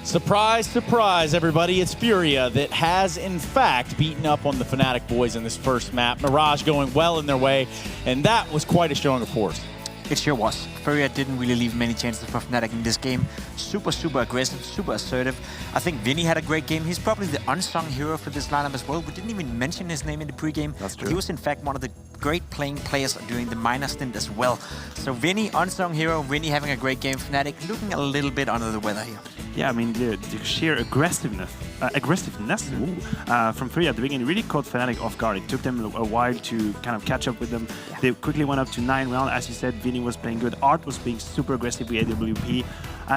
Surprise, surprise, everybody. It's Furia that has, in fact, beaten up on the Fnatic boys in this first map. Mirage going well in their way, and that was quite a showing of force. It sure was. Furia didn't really leave many chances for Fnatic in this game. Super aggressive, super assertive. I think Vinny had a great game. He's probably the unsung hero for this lineup as well. We didn't even mention his name in the pregame. That's true. He was in fact one of the great playing players during the minor stint as well. So Vinny, unsung hero. Vinny having a great game. Fnatic looking a little bit under the weather here. Yeah, I mean, the sheer aggressiveness from Furia at the beginning really caught Fnatic off guard. It took them a while to kind of catch up with them. Yeah. They quickly went up to 9 rounds. As you said, Vinny was playing good. Art was being super aggressive with AWP.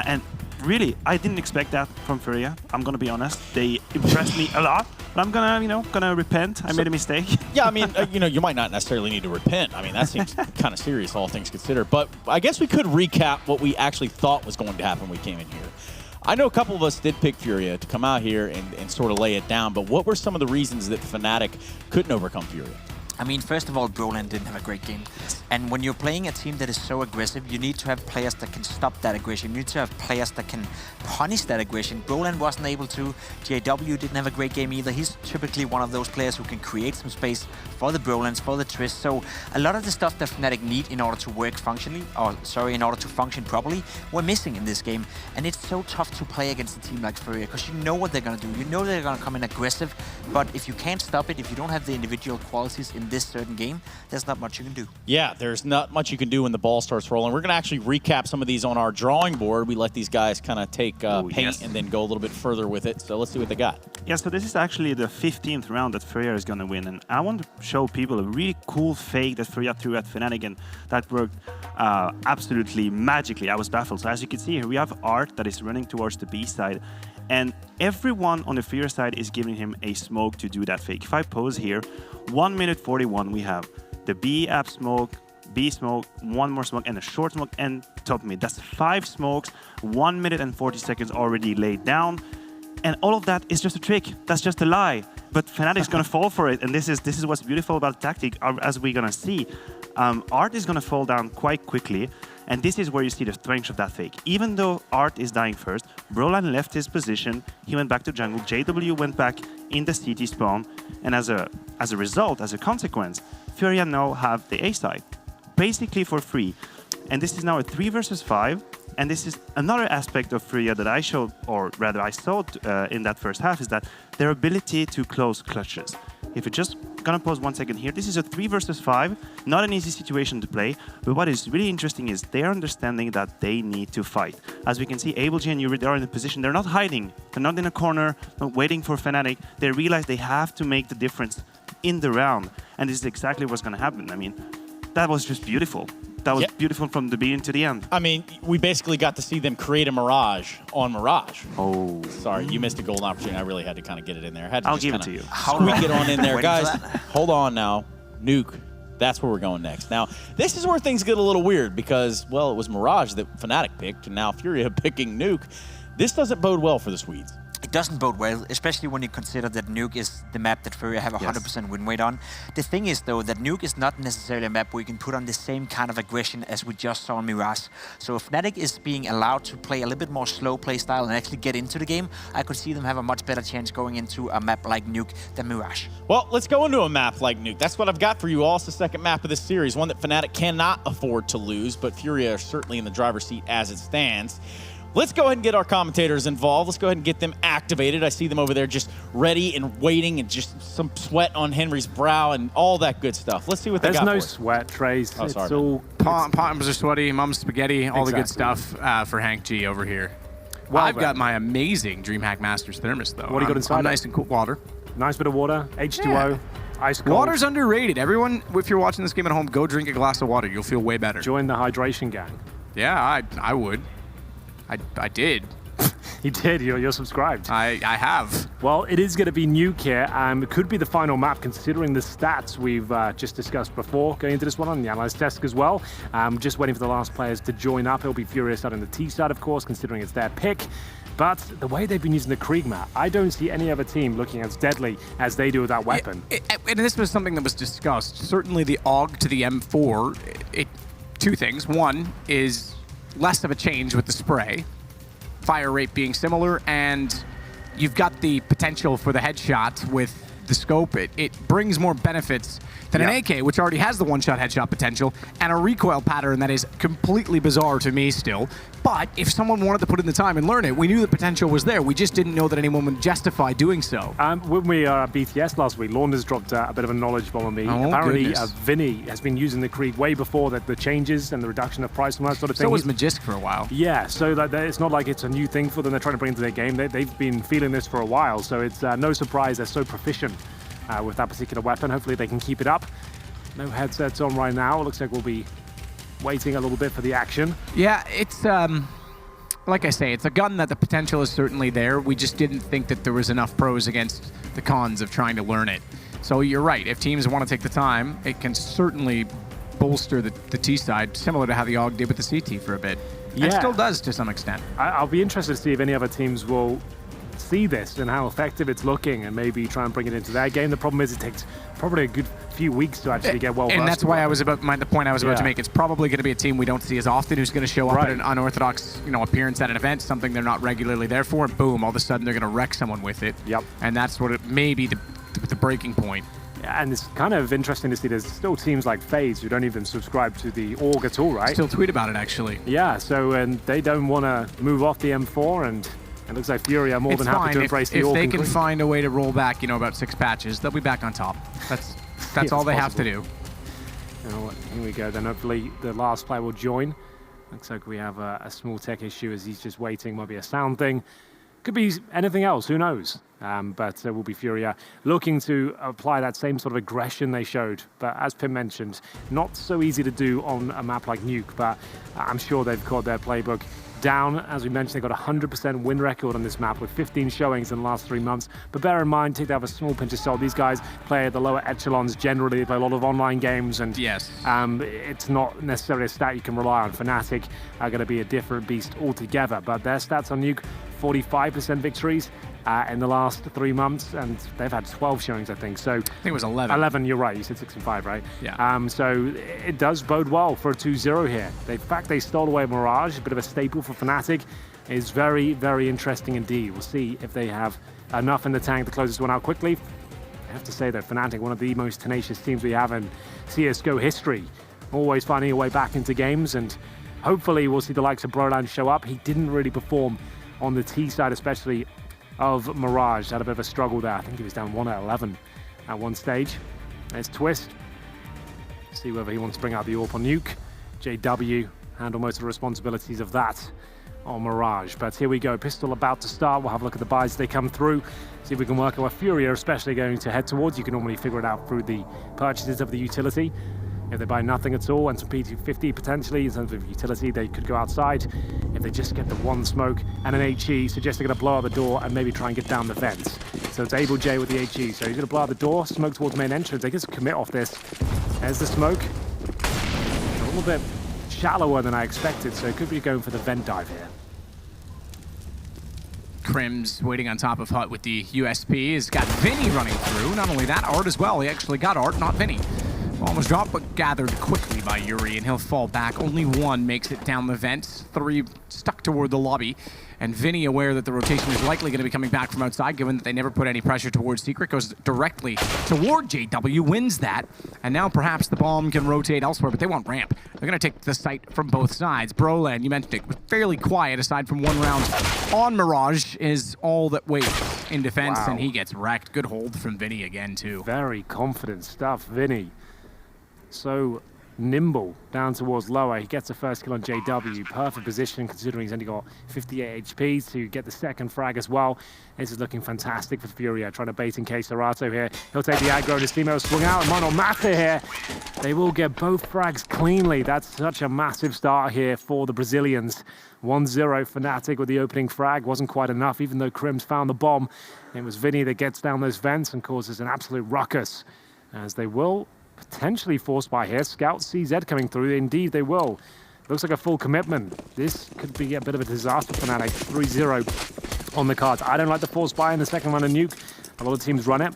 And really, I didn't expect that from Furia. I'm going to be honest. They impressed me a lot. But I'm gonna repent. I made a mistake. Yeah, I mean, you might not necessarily need to repent. I mean, that seems kind of serious, all things considered. But I guess we could recap what we actually thought was going to happen when we came in here. I know a couple of us did pick Furia to come out here and sort of lay it down, but what were some of the reasons that Fnatic couldn't overcome Furia? I mean, first of all, Broland didn't have a great game. And when you're playing a team that is so aggressive, you need to have players that can stop that aggression. You need to have players that can punish that aggression. Broland wasn't able to. JW didn't have a great game either. He's typically one of those players who can create some space for the Brolands, for the Triss. So a lot of the stuff that Fnatic need in order to work functionally, in order to function properly, we're missing in this game. And it's so tough to play against a team like Furia because you know what they're going to do. You know they're going to come in aggressive, but if you can't stop it, if you don't have the individual qualities in this certain game, there's not much you can do. Yeah, there's not much you can do when the ball starts rolling. We're going to actually recap some of these on our drawing board. We let these guys kind of take paint and then go a little bit further with it. So let's see what they got. Yeah, so this is actually the 15th round that Furia is going to win. And I want to show people a really cool fake that Furia threw at Fnatic, and that worked absolutely magically. I was baffled. So as you can see here, we have Art that is running towards the B side. And everyone on the Furia side is giving him a smoke to do that fake. If I pose here, 1 minute 41, we have the B app smoke, B smoke, one more smoke, and a short smoke, and top mid. That's 5 smokes, 1 minute and 40 seconds already laid down. And all of that is just a trick. That's just a lie. But Fnatic's going to fall for it. And this is what's beautiful about the tactic, as we're going to see. Art is going to fall down quite quickly. And this is where you see the strength of that fake. Even though Art is dying first, Broland left his position. He went back to jungle. JW went back in the CT spawn. And as a result, as a consequence, Furia now have the A side, basically for free. And this is now a 3 versus 5. And this is another aspect of Furia that I showed, or rather I saw in that first half, is that their ability to close clutches. If you're just gonna pause 1 second here, this is a 3 versus 5, not an easy situation to play, but what is really interesting is they're understanding that they need to fight. As we can see, AbleG and Yuri, they're in a position, they're not hiding, they're not in a corner, not waiting for Fnatic. They realize they have to make the difference in the round, and this is exactly what's gonna happen. I mean, that was just beautiful. That was beautiful from the beginning to the end. I mean, we basically got to see them create a Mirage on Mirage. Oh. Sorry, you missed a golden opportunity. I really had to kind of get it in there. I'll give it to you. Squeak it on in there. Guys, hold on now. Nuke, that's where we're going next. Now, this is where things get a little weird because, well, it was Mirage that Fnatic picked, and now Furia picking Nuke. This doesn't bode well for the Swedes. It doesn't bode well, especially when you consider that Nuke is the map that Furia have a 100% win rate on. The thing is, though, that Nuke is not necessarily a map where you can put on the same kind of aggression as we just saw in Mirage. So if Fnatic is being allowed to play a little bit more slow play style and actually get into the game, I could see them have a much better chance going into a map like Nuke than Mirage. Well, let's go into a map like Nuke. That's what I've got for you all. It's the second map of this series, one that Fnatic cannot afford to lose, but Furia are certainly in the driver's seat as it stands. Let's go ahead and get our commentators involved. Let's go ahead and get them activated. I see them over there just ready and waiting and just some sweat on Henry's brow and all that good stuff. Let's see what they got. There's no sweat, Trace. Oh, sorry. It's all palms are sweaty, mom's spaghetti, all the good stuff for Hank G over here. Well, I've got my amazing DreamHack Masters thermos, though. What do you got inside? Nice and cool water. Nice bit of water, H2O, ice cold. Water's underrated. Everyone, if you're watching this game at home, go drink a glass of water. You'll feel way better. Join the hydration gang. Yeah, I would. I did. You did. You're subscribed. I have. Well, it is going to be Nuke here. It could be the final map, considering the stats we've just discussed before going into this one on the analyst desk as well. Just waiting for the last players to join up. It'll be Furia starting the T side, of course, considering it's their pick. But the way they've been using the Krieg map, I don't see any other team looking as deadly as they do with that weapon. And this was something that was discussed. Certainly the AUG to the M4, two things. One is less of a change with the spray. fire rate being similar, and you've got the potential for the headshot with the scope. It brings more benefits than an AK, which already has the one-shot headshot potential, and a recoil pattern that is completely bizarre to me still. But if someone wanted to put in the time and learn it, we knew the potential was there. We just didn't know that anyone would justify doing so. When we are at BTS last week, Launders dropped a bit of a knowledge bomb on me. Apparently, Vinny has been using the Krieg way before the changes and the reduction of price and that sort of thing. So was Magisk for a while. Yeah, so that it's not like it's a new thing for them. They're trying to bring it to their game. They've been feeling this for a while, so it's no surprise they're so proficient with that particular weapon. Hopefully they can keep it up. No headsets on right now. It looks like we'll be waiting a little bit for the action. Yeah, it's like I say, it's a gun that the potential is certainly there. We just didn't think that there was enough pros against the cons of trying to learn it. So you're right. If teams want to take the time, it can certainly bolster the T side, similar to how the AUG did with the CT for a bit. Yeah. It still does to some extent. I'll be interested to see if any other teams will see this and how effective it's looking and maybe try and bring it into their game. The problem is it takes probably a good few weeks to actually get well versed. And that's why I was the point I was about to make. It's probably going to be a team we don't see as often who's going to show up at an unorthodox appearance at an event, something they're not regularly there for, and boom, all of a sudden they're going to wreck someone with it. Yep. And that's what it may be the breaking point. Yeah, and it's kind of interesting to see there's still teams like FaZe who don't even subscribe to the org at all, right? Still tweet about it, actually. Yeah, so and they don't want to move off the M4, and it looks like Furia are more than happy to embrace the org. If they can find a way to roll back, about 6 patches, they'll be back on top. That's all they have to do. You know what? Here we go. Then hopefully the last player will join. Looks like we have a small tech issue as he's just waiting. Might be a sound thing. Could be anything else. Who knows? But will be Furia looking to apply that same sort of aggression they showed. But as Pim mentioned, not so easy to do on a map like Nuke. But I'm sure they've got their playbook down. As we mentioned, they got a 100% win record on this map with 15 showings in the last 3 months. But bear in mind, take that with a small pinch of salt. These guys play at the lower echelons generally. They play a lot of online games, and it's not necessarily a stat you can rely on. Fnatic are going to be a different beast altogether. But their stats on Nuke, 45% victories in the last 3 months, and they've had 12 showings, I think. So I think it was 11. 11, you're right. You said 6 and 5, right? Yeah. So it does bode well for a 2-0 here. In fact, they stole away Mirage, a bit of a staple for Fnatic. It's very, very interesting indeed. We'll see if they have enough in the tank to close this one out quickly. I have to say that Fnatic, one of the most tenacious teams we have in CSGO history, always finding a way back into games, and hopefully we'll see the likes of Broland show up. He didn't really perform on the T side, especially of Mirage. Had a bit of a struggle there. I think he was down 1 at 11 at one stage. There's Twist. See whether he wants to bring out the AWP on Nuke. JW handle most of the responsibilities of that on Mirage. But here we go. Pistol about to start. We'll have a look at the buys as they come through. See if we can work out where Furia especially going to head towards. You can normally figure it out through the purchases of the utility. If they buy nothing at all and some P250 potentially in terms of utility, they could go outside. If they just get the one smoke and an HE, suggest they're going to blow out the door and maybe try and get down the vents. So it's Abel J with the HE. So he's going to blow out the door, smoke towards main entrance. They get a commit off this. There's the smoke. A little bit shallower than I expected, so it could be going for the vent dive here. Crim's waiting on top of Hut with the USP. He's got Vinny running through. Not only that, Art as well. He actually got Art, not Vinny. Ball was dropped, but gathered quickly by Yuri, and he'll fall back. Only one makes it down the vents. 3 stuck toward the lobby. And Vinny, aware that the rotation is likely going to be coming back from outside, given that they never put any pressure towards Secret, goes directly toward JW, wins that. And now perhaps the bomb can rotate elsewhere, but they want ramp. They're going to take the site from both sides. Broland, you mentioned it, was fairly quiet aside from 1 round on Mirage, is all that waits in defense, and he gets wrecked. Good hold from Vinny again, too. Very confident stuff, Vinny. So nimble down towards lower. He gets the first kill on JW. Perfect position considering he's only got 58 HP to get the second frag as well. This is looking fantastic for Furia. Trying to bait in case Serato here. He'll take the aggro. His teammate will swing out. And might not matter here. They will get both frags cleanly. That's such a massive start here for the Brazilians. 1-0 Fnatic with the opening frag. Wasn't quite enough, even though Crim's found the bomb. It was Vinny that gets down those vents and causes an absolute ruckus, as they will potentially force by here. Scout CZ coming through. Indeed, they will. Looks like a full commitment. This could be a bit of a disaster for Fnatic. 3-0 on the cards. I don't like the force buy in the second round of Nuke. A lot of teams run it.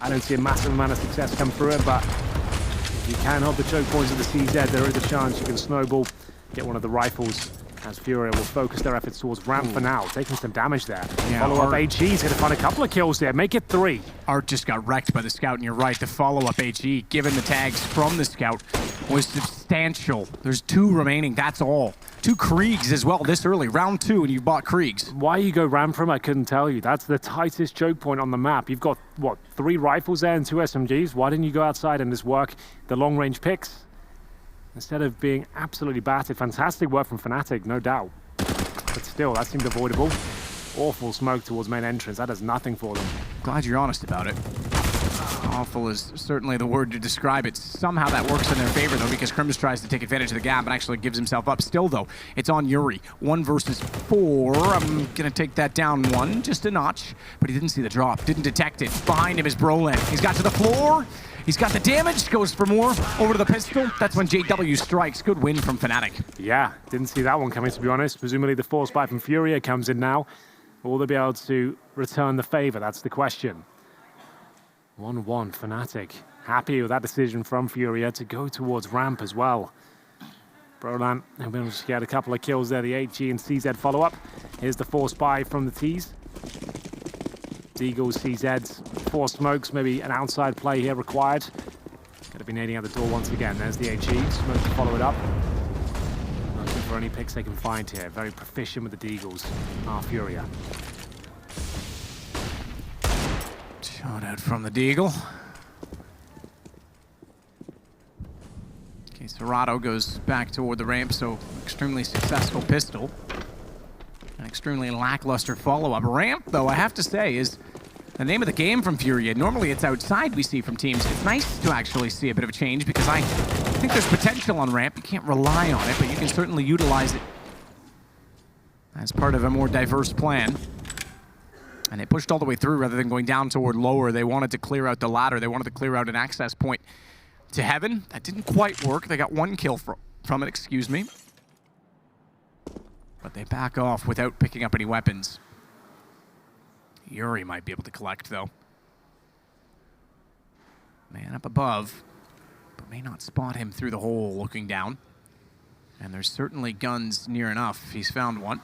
I don't see a massive amount of success come through it, but if you can hold the choke points of the CZ, there is a chance you can snowball, get one of the rifles as Furia will focus their efforts towards ramp for now, taking some damage there. Yeah, Follow-up AG is going to find a couple of kills there, make it 3. Art just got wrecked by the scout, and you're right, the follow-up AG, given the tags from the scout, was substantial. There's 2 remaining, that's all. 2 Kriegs as well this early, round 2, and you've bought Kriegs. Why you go ramp from, I couldn't tell you. That's the tightest choke point on the map. You've got, what, 3 rifles there and 2 SMGs? Why didn't you go outside and just work the long-range picks? Instead of being absolutely battered. Fantastic work from Fnatic, no doubt. But still, that seemed avoidable. Awful smoke towards main entrance. That does nothing for them. Glad you're honest about it. Awful is certainly the word to describe it. Somehow that works in their favor, though, because Crims tries to take advantage of the gap and actually gives himself up. Still, though, it's on Yuri. 1 versus 4. I'm going to take that down 1, just a notch. But he didn't see the drop, didn't detect it. Behind him is Brolin. He's got to the floor. He's got the damage, goes for more, over to the pistol. That's when JW strikes. Good win from Fnatic. Yeah, didn't see that one coming, to be honest. Presumably the force bite from Furia comes in now. Will they be able to return the favor? That's the question. 1-1 Fnatic. Happy with that decision from Furia to go towards ramp as well. Brolan have been able to get a couple of kills there. The HG and CZ follow-up. Here's the force buy from the T's. Deagles, CZs, 4 smokes, maybe an outside play here required. Going to be nading out the door once again. There's the HE, smoke to follow it up. Looking for any picks they can find here. Very proficient with the Deagles, Furia. Shot out from the Deagle. Okay, Serato goes back toward the ramp, so extremely successful pistol. An extremely lackluster follow-up. Ramp, though, I have to say, is the name of the game from Furia. Normally it's outside we see from teams. It's nice to actually see a bit of a change because I think there's potential on ramp. You can't rely on it, but you can certainly utilize it as part of a more diverse plan. And they pushed all the way through rather than going down toward lower. They wanted to clear out the ladder. They wanted to clear out an access point to heaven. That didn't quite work. They got 1 kill from it, excuse me. But they back off without picking up any weapons. Yuri might be able to collect, though. Man up above, but may not spot him through the hole looking down. And there's certainly guns near enough. He's found one.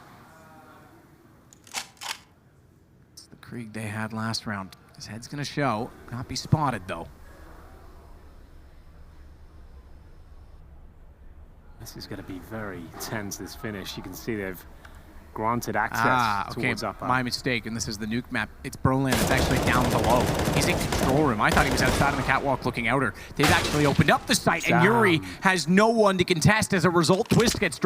It's the Krieg they had last round. His head's gonna show, not be spotted, though. This is going to be very tense, this finish. You can see they've granted access towards upper. My mistake, and this is the Nuke map. It's Brolin. It's actually down below. He's in control room. I thought he was outside on the catwalk looking outer. They've actually opened up the site, and Yuri has no one to contest. As a result, Twist gets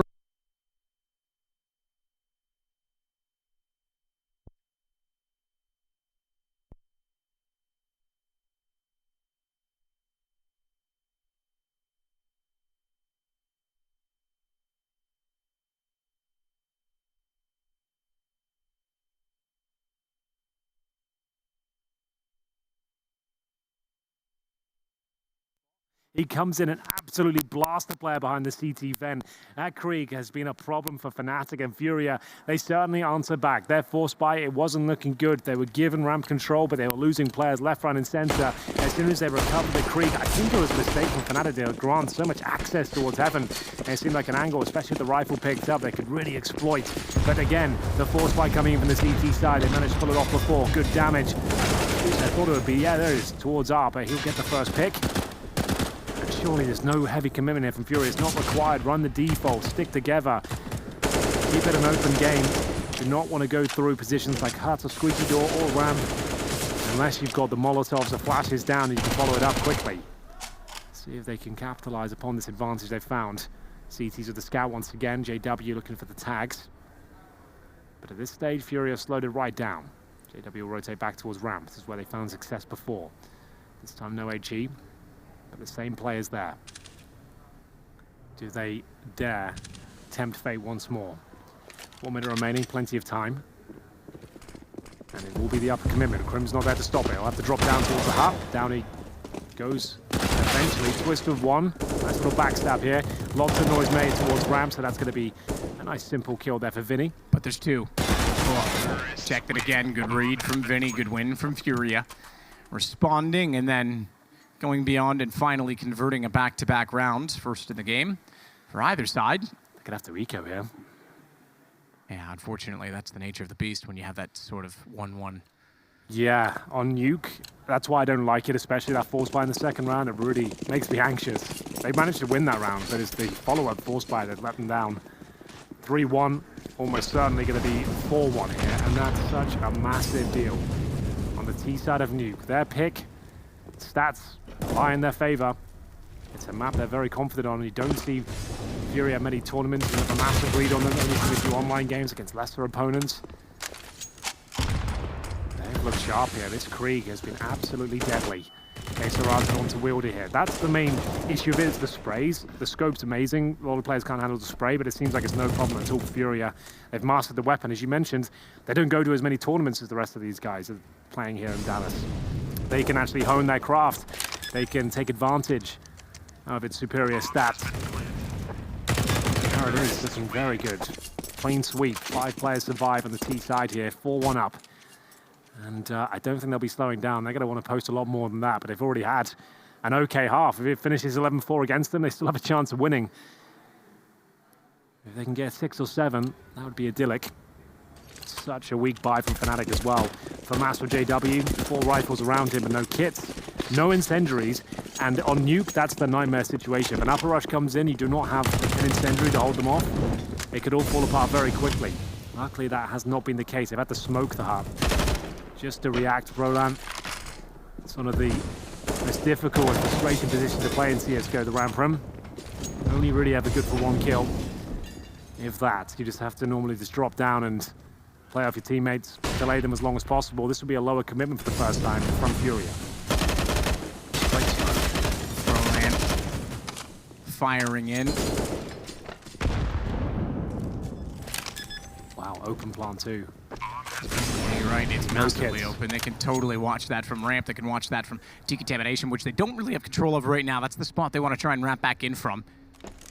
He comes in and absolutely blasts the player behind the CT vent. That Krieg has been a problem for Fnatic and Furia. They certainly answer back. Their force buy, it wasn't looking good. They were given ramp control, but they were losing players left, right, and center. As soon as they recovered the Krieg, I think it was a mistake from Fnatic. They would grant so much access towards heaven. And it seemed like an angle, especially with the rifle picked up, they could really exploit. But again, the force buy coming in from the CT side, they managed to pull it off before. Good damage. I thought it would be, yeah, there it is, towards Arpa. He'll get the first pick. Surely there's no heavy commitment here from Furia. It's not required. Run the default. Stick together. Keep it an open game. Do not want to go through positions like hut or squeaky door or ramp unless you've got the Molotovs or flashes down and you can follow it up quickly. See if they can capitalize upon this advantage they've found. CTs with the scout once again. JW looking for the tags. But at this stage, Furia slowed it right down. JW will rotate back towards ramp. This is where they found success before. This time no HE. But the same players there. Do they dare tempt fate once more? 1 minute remaining, plenty of time. And it will be the upper commitment. Crim's not there to stop it. He'll have to drop down towards the hut. Down he goes eventually. Twist with 1. Nice little backstab here. Lots of noise made towards ramp, so that's going to be a nice simple kill there for Vinny. But there's 2. Oh, checked it again. Good read from Vinny. Good win from Furia. Responding and then going beyond and finally converting a back-to-back round, first in the game for either side. They're going to have to eco here. Yeah, unfortunately, that's the nature of the beast when you have that sort of 1-1. Yeah, on Nuke, that's why I don't like it, especially that force buy in the second round. It really makes me anxious. They managed to win that round, but it's the follow-up force buy that let them down. 3-1, almost certainly going to be 4-1 here, and that's such a massive deal. On the T side of Nuke, their pick, stats lie in their favor. It's a map they're very confident on. You don't see Furia many tournaments and have a massive lead on them, only from a few online games against lesser opponents. They've looked sharp here. This Krieg has been absolutely deadly. CORSAIR onto Wielder here. That's the main issue of it, is the sprays. The scope's amazing. A lot of players can't handle the spray, but it seems like it's no problem at all for Furia. They've mastered the weapon. As you mentioned, they don't go to as many tournaments as the rest of these guys are playing here in Dallas. They can actually hone their craft. They can take advantage of its superior stats. There it is, looking very good. Clean sweep, 5 players survive on the T side here, 4-1 up. And I don't think they'll be slowing down. They're going to want to post a lot more than that, but they've already had an okay half. If it finishes 11-4 against them, they still have a chance of winning. If they can get 6 or 7, that would be idyllic. Such a weak buy from Fnatic as well. For Master JW, 4 rifles around him, but no kits, no incendiaries. And on Nuke, that's the nightmare situation. If an upper rush comes in, you do not have an incendiary to hold them off. It could all fall apart very quickly. Luckily, that has not been the case. They've had to smoke the hub just to react. Roland, it's one of the most difficult and frustrating positions to play in CSGO, the ramp room. Only really ever good for 1 kill. If that, you just have to normally just drop down and play off your teammates, delay them as long as possible. This will be a lower commitment for the first time from Furia. Roland firing in. Wow, open plant too. You're right, it's massively kits. open. They can totally watch that from ramp. They can watch that from decontamination, which they don't really have control over right now. That's the spot they want to try and ramp back in from.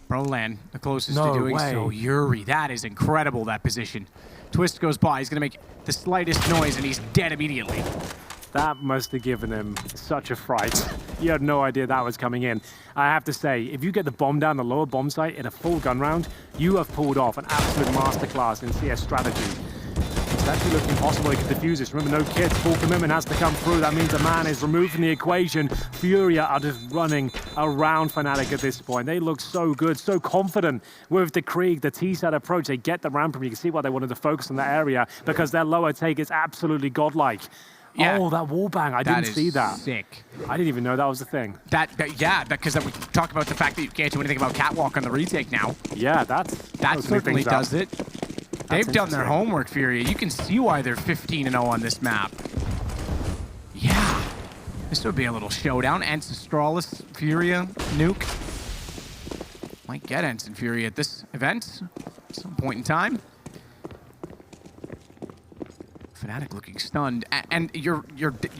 Brolan, the closest to doing so. Yuri, that is incredible, that position. Twist goes by, he's going to make the slightest noise, and he's dead immediately. That must have given him such a fright. You had no idea that was coming in. I have to say, if you get the bomb down the lower bomb site in a full gun round, you have pulled off an absolute masterclass in CS strategy. It's actually looking possible he could defuse this. Remember, no kits, full commitment has to come through. That means a man is removed from the equation. Furia are just running around Fnatic at this point. They look so good, so confident with the Krieg, the T-side approach. They get the ramp room. You can see why they wanted to focus on that area, because their lower take is absolutely godlike. Yeah. Oh, that wallbang, I didn't see that. Sick. I didn't even know that was a thing. Yeah, because we talk about the fact that you can't do anything about Catwalk on the retake now. Yeah, that certainly does it. They've done their homework, Furia. You can see why they're 15-0 on this map. Yeah. This would be a little showdown. Ancestralis, Furia, Nuke. Might get Ensign Furia at this event at some point in time. Fnatic looking stunned, and you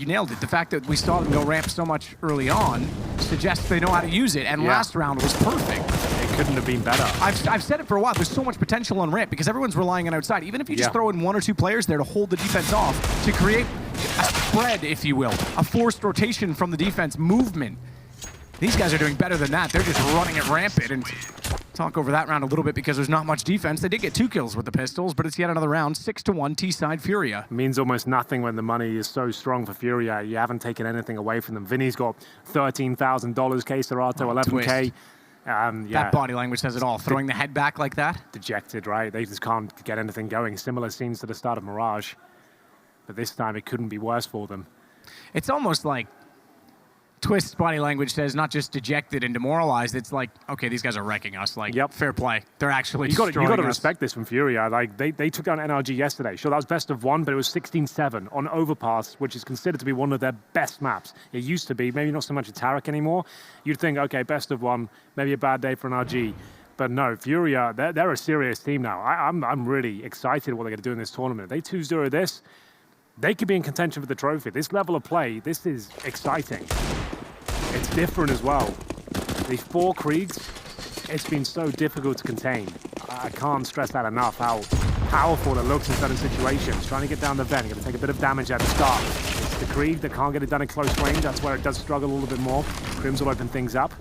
nailed it. The fact that we saw them go ramp so much early on suggests they know how to use it, and last round was perfect. It couldn't have been better. I've said it for a while, there's so much potential on ramp because everyone's relying on outside. Even if you just throw in 1 or 2 players there to hold the defense off, to create a spread, if you will, a forced rotation from the defense movement. These guys are doing better than that. They're just running it rampant, and talk over that round a little bit because there's not much defense. They did get 2 kills with the pistols, but it's yet another round, 6-1 T-side Furia. Means almost nothing when the money is so strong for Furia. You haven't taken anything away from them. Vinny's got $13,000, CORSAIR 11K. That body language says it all. Throwing the head back like that. Dejected, right? They just can't get anything going. Similar scenes to the start of Mirage. But this time it couldn't be worse for them. It's almost like Twist's body language says not just dejected and demoralized. It's like, okay, these guys are wrecking us. Like, fair play. They're actually you got to us. respect this from Furia. Like, they took down NRG yesterday. Sure, that was best of 1, but it was 16-7 on Overpass, which is considered to be one of their best maps. It used to be, maybe not so much a Tarik anymore. You'd think, okay, best of 1, maybe a bad day for NRG. But no, Furia, they're a serious team now. I'm really excited what they're going to do in this tournament. If they 2-0 this, they could be in contention for the trophy. This level of play, this is exciting. It's different as well. These 4 Kriegs, it's been so difficult to contain. I can't stress that enough, how powerful it looks in certain situations. Trying to get down the vent, you're going to take a bit of damage at the start. It's the Krieg that can't get it done in close range. That's where it does struggle a little bit more. Crims will open things up.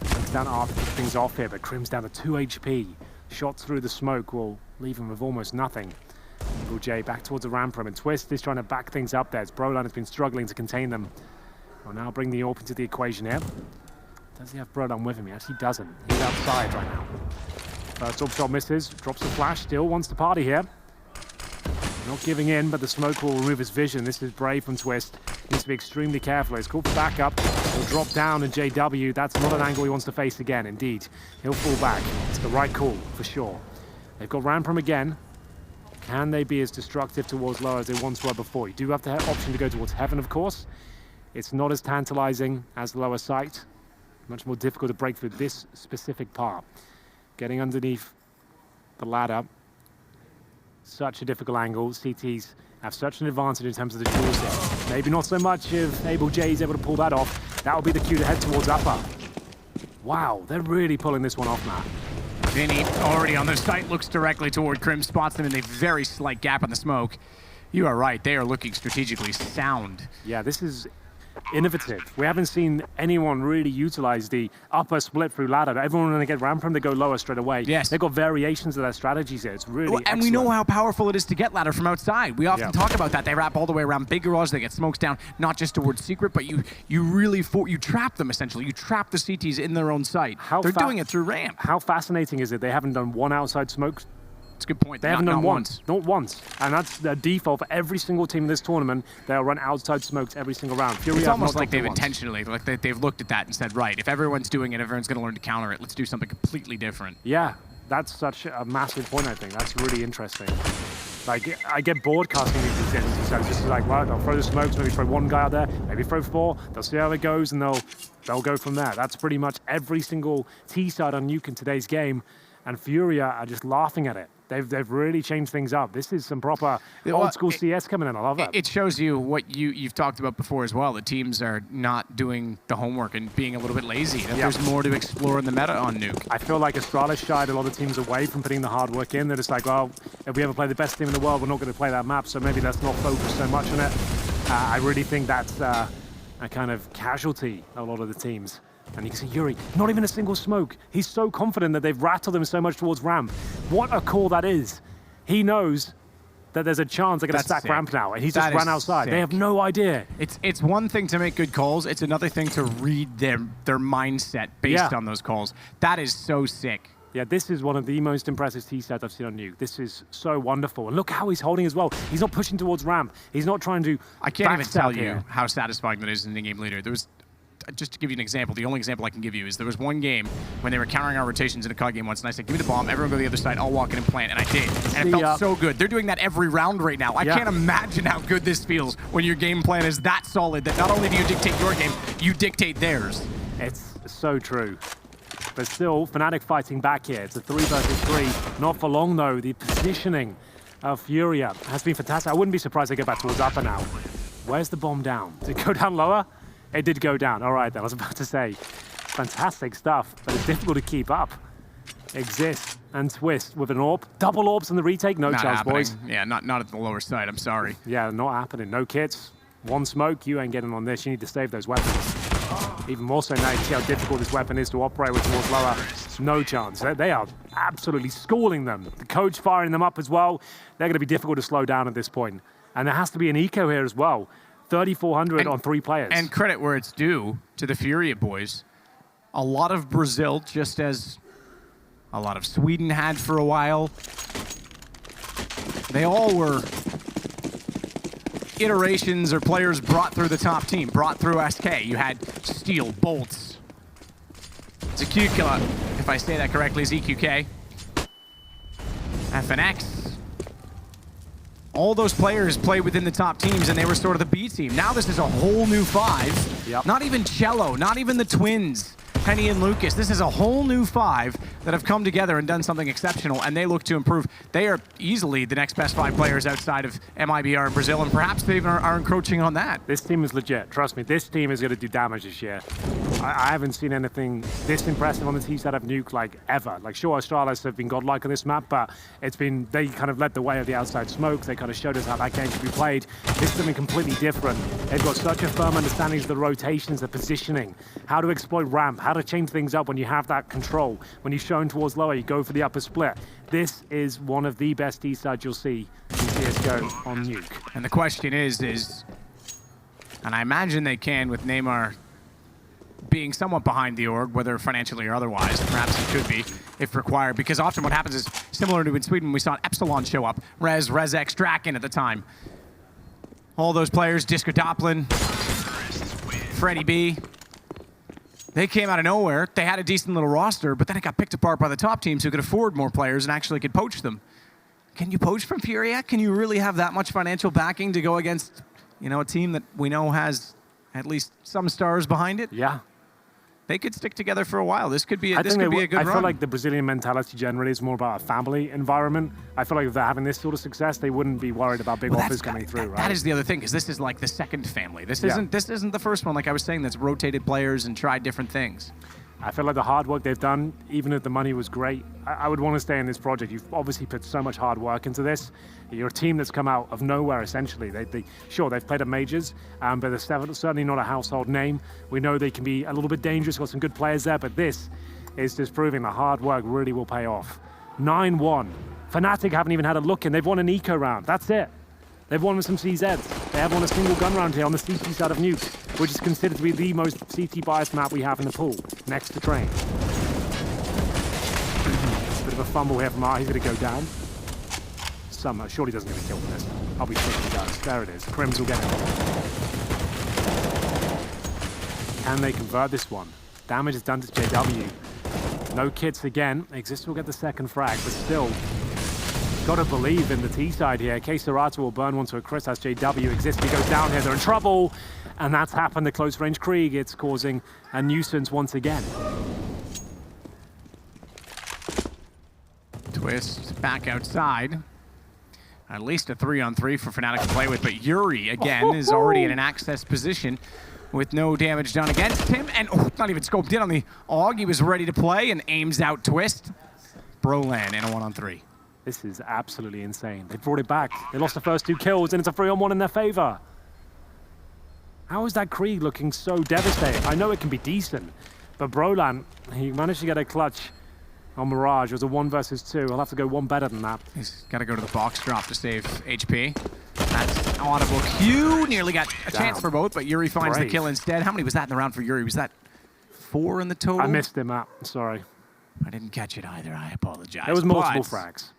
Looks down after things off here, but Crim's down to 2 HP. Shots through the smoke will leaving with almost nothing. Eagle J back towards the ramp room, and Twist is trying to back things up there. As Brolan has been struggling to contain them. We'll now bring the AWP into the equation here. Does he have Brolan with him? He actually doesn't. He's outside right now. First AWP shot misses, drops the flash, still wants to party here. Not giving in, but the smoke will remove his vision. This is brave from Twist. Needs to be extremely careful. He's called for backup. He'll drop down, and JW, that's not an angle he wants to face again, indeed. He'll fall back. It's the right call, for sure. They've got Ramprom again. Can they be as destructive towards lower as they once were before? You do have the option to go towards heaven, of course. It's not as tantalizing as the lower site. Much more difficult to break through this specific part. Getting underneath the ladder. Such a difficult angle. CTs have such an advantage in terms of the duels here. Maybe not so much if Able J is able to pull that off. That will be the cue to head towards upper. Wow, they're really pulling this one off, Matt. Vinny, already on the site, looks directly toward Krim, spots them in a very slight gap in the smoke. You are right, they are looking strategically sound. Yeah, this is innovative. We haven't seen anyone really utilize the upper split through ladder. Everyone, when they get ramp from, they go lower straight away. Yes. They've got variations of their strategies here. It's really And we know how powerful it is to get ladder from outside. We often talk about that. They wrap all the way around big garage. They get smokes down, not just towards secret, but you really you trap them, essentially. You trap the CTs in their own site. They're doing it through ramp. How fascinating is it they haven't done one outside smoke? It's a good point. They haven't done once. Not once. And that's the default for every single team in this tournament. They'll run outside smokes every single round. Furia it's almost like they've intentionally, they've looked at that and said, right, if everyone's doing it, everyone's going to learn to counter it. Let's do something completely different. Yeah, that's such a massive point, I think. That's really interesting. Like, I get bored casting these decisions. So it's just like, right, they'll throw the smokes, maybe throw one guy out there, maybe throw four. They'll see how it goes, and they'll go from there. That's pretty much every single T-side on Nuke in today's game. And Furia are just laughing at it. They've really changed things up. This is some proper old school CS coming in. I love that. It shows you what you've talked about before as well. The teams are not doing the homework and being a little bit lazy. There's more to explore in the meta on Nuke. I feel like Astralis shied a lot of teams away from putting the hard work in. They're just like, well, if we ever play the best team in the world, we're not going to play that map, so maybe let's not focus so much on it. I really think that's a kind of casualty of a lot of the teams. And you can see Yuri, not even a single smoke. He's so confident that they've rattled him so much towards ramp. What a call that is. He knows that there's a chance they're going to stack ramp now, and he's just run outside. Sick. They have no idea. It's one thing to make good calls. It's another thing to read their mindset based on those calls. That is so sick. Yeah, this is one of the most impressive T-stats I've seen on Nuke. This is so wonderful. And look how he's holding as well. He's not pushing towards ramp. He's not trying to I can't even tell you how satisfying that is in the game leader. There was, just to give you an example, the only example I can give you is there was one game when they were countering our rotations in a COD game once, and I said, give me the bomb, everyone go to the other side, I'll walk in and plant, and I did. And it felt so good. They're doing that every round right now. I can't imagine how good this feels when your game plan is that solid that not only do you dictate your game, you dictate theirs. It's so true. But still, Fnatic fighting back here. It's a 3 versus 3. Not for long, though. The positioning of Furia has been fantastic. I wouldn't be surprised they go back towards upper now. Where's the bomb down? Did it go down lower? It did go down. All right, then. I was about to say, fantastic stuff, but it's difficult to keep up. Exist and Twist with an AWP. Double AWPs on the retake. No chance, boys. Yeah, not at the lower side. I'm sorry. Yeah, not happening. No kits. One smoke. You ain't getting on this. You need to save those weapons. Even more so now, you see how difficult this weapon is to operate with towards lower. No chance. They are absolutely schooling them. The coach firing them up as well. They're going to be difficult to slow down at this point. And there has to be an eco here as well. 3,400 on 3 players. And credit where it's due to the Furia boys. A lot of Brazil, just as a lot of Sweden had for a while. They all were iterations or players brought through the top team, brought through SK. You had Steel, Bolts, Zakukula, if I say that correctly, ZQK, FNX. All those players played within the top teams, and they were sort of the B team. Now this is a whole new 5. Yep. Not even Cello, not even the twins, Penny and Lucas. This is a whole new 5 that have come together and done something exceptional, and they look to improve. They are easily the next best 5 players outside of MIBR in Brazil, and perhaps they even are encroaching on that. This team is legit. Trust me, this team is going to do damage this year. I haven't seen anything this impressive on the T side of Nuke like ever. Like sure, Astralis have been godlike on this map, but they kind of led the way of the outside smoke. They kind of showed us how that game could be played. This is something completely different. They've got such a firm understanding of the rotations, the positioning, how to exploit ramp, how to change things up when you have that control. When you're shown towards lower, you go for the upper split. This is one of the best T sides you'll see in CSGO on Nuke. And the question is, and I imagine they can with Neymar being somewhat behind the org, whether financially or otherwise. Perhaps it could be, if required, because often what happens is similar to in Sweden, we saw Epsilon show up, Rezex, Draken at the time. All those players, Disco Doplin, Freddie B, they came out of nowhere. They had a decent little roster, but then it got picked apart by the top teams who could afford more players and actually could poach them. Can you poach from Furia? Can you really have that much financial backing to go against, you know, a team that we know has at least some stars behind it? Yeah. They could stick together for a while. This could be a, I this could be a good I run. feel like the Brazilian mentality generally is more about a family environment. I feel like if they're having this sort of success, they wouldn't be worried about big offers coming through, right? That is the other thing, because this is like the second family. This isn't the first one, like I was saying, that's rotated players and tried different things. I feel like the hard work they've done, even if the money was great, I would want to stay in this project. You've obviously put so much hard work into this. You're a team that's come out of nowhere, essentially. Sure, they've played at majors, but they're certainly not a household name. We know they can be a little bit dangerous, got some good players there, but this is just proving the hard work really will pay off. 9-1. Fnatic haven't even had a look in. They've won an eco round. That's it. They've won with some CZs. They have won a single gun round here on the CT side of Nuke, which is considered to be the most CT biased map we have in the pool, next to Train. Bit of a fumble here from Art. He's going to go down. Surely doesn't get a kill for this. I'll be sure he does. There it is. Crims will get it. Can they convert this one? Damage is done to JW. No kits again. Exist will get the second frag, but still, gotta believe in the T side here. CORSAIR will burn one to a Chris as JW exists. He goes down here, they're in trouble. And that's happened to close range Krieg. It's causing a nuisance once again. Twist back outside. At least a 3-on-3 for Fnatic to play with, but Yuri, again, is already in an access position with no damage done against him. And not even scoped in on the AUG. He was ready to play and aims out Twist. Brolan in a 1-on-3. This is absolutely insane. They brought it back. They lost the first 2 kills, and it's a 3-on-1 in their favor. How is that Krieg looking so devastating? I know it can be decent, but Brolan, he managed to get a clutch on Mirage. It was a 1 versus 2. I'll have to go one better than that. He's got to go to the box drop to save HP. That's audible Q. Nearly got a chance for both, but Yuri finds the kill instead. How many was that in the round for Yuri? Was that 4 in the total? I missed him out. Sorry. I didn't catch it either. I apologize. There was multiple frags.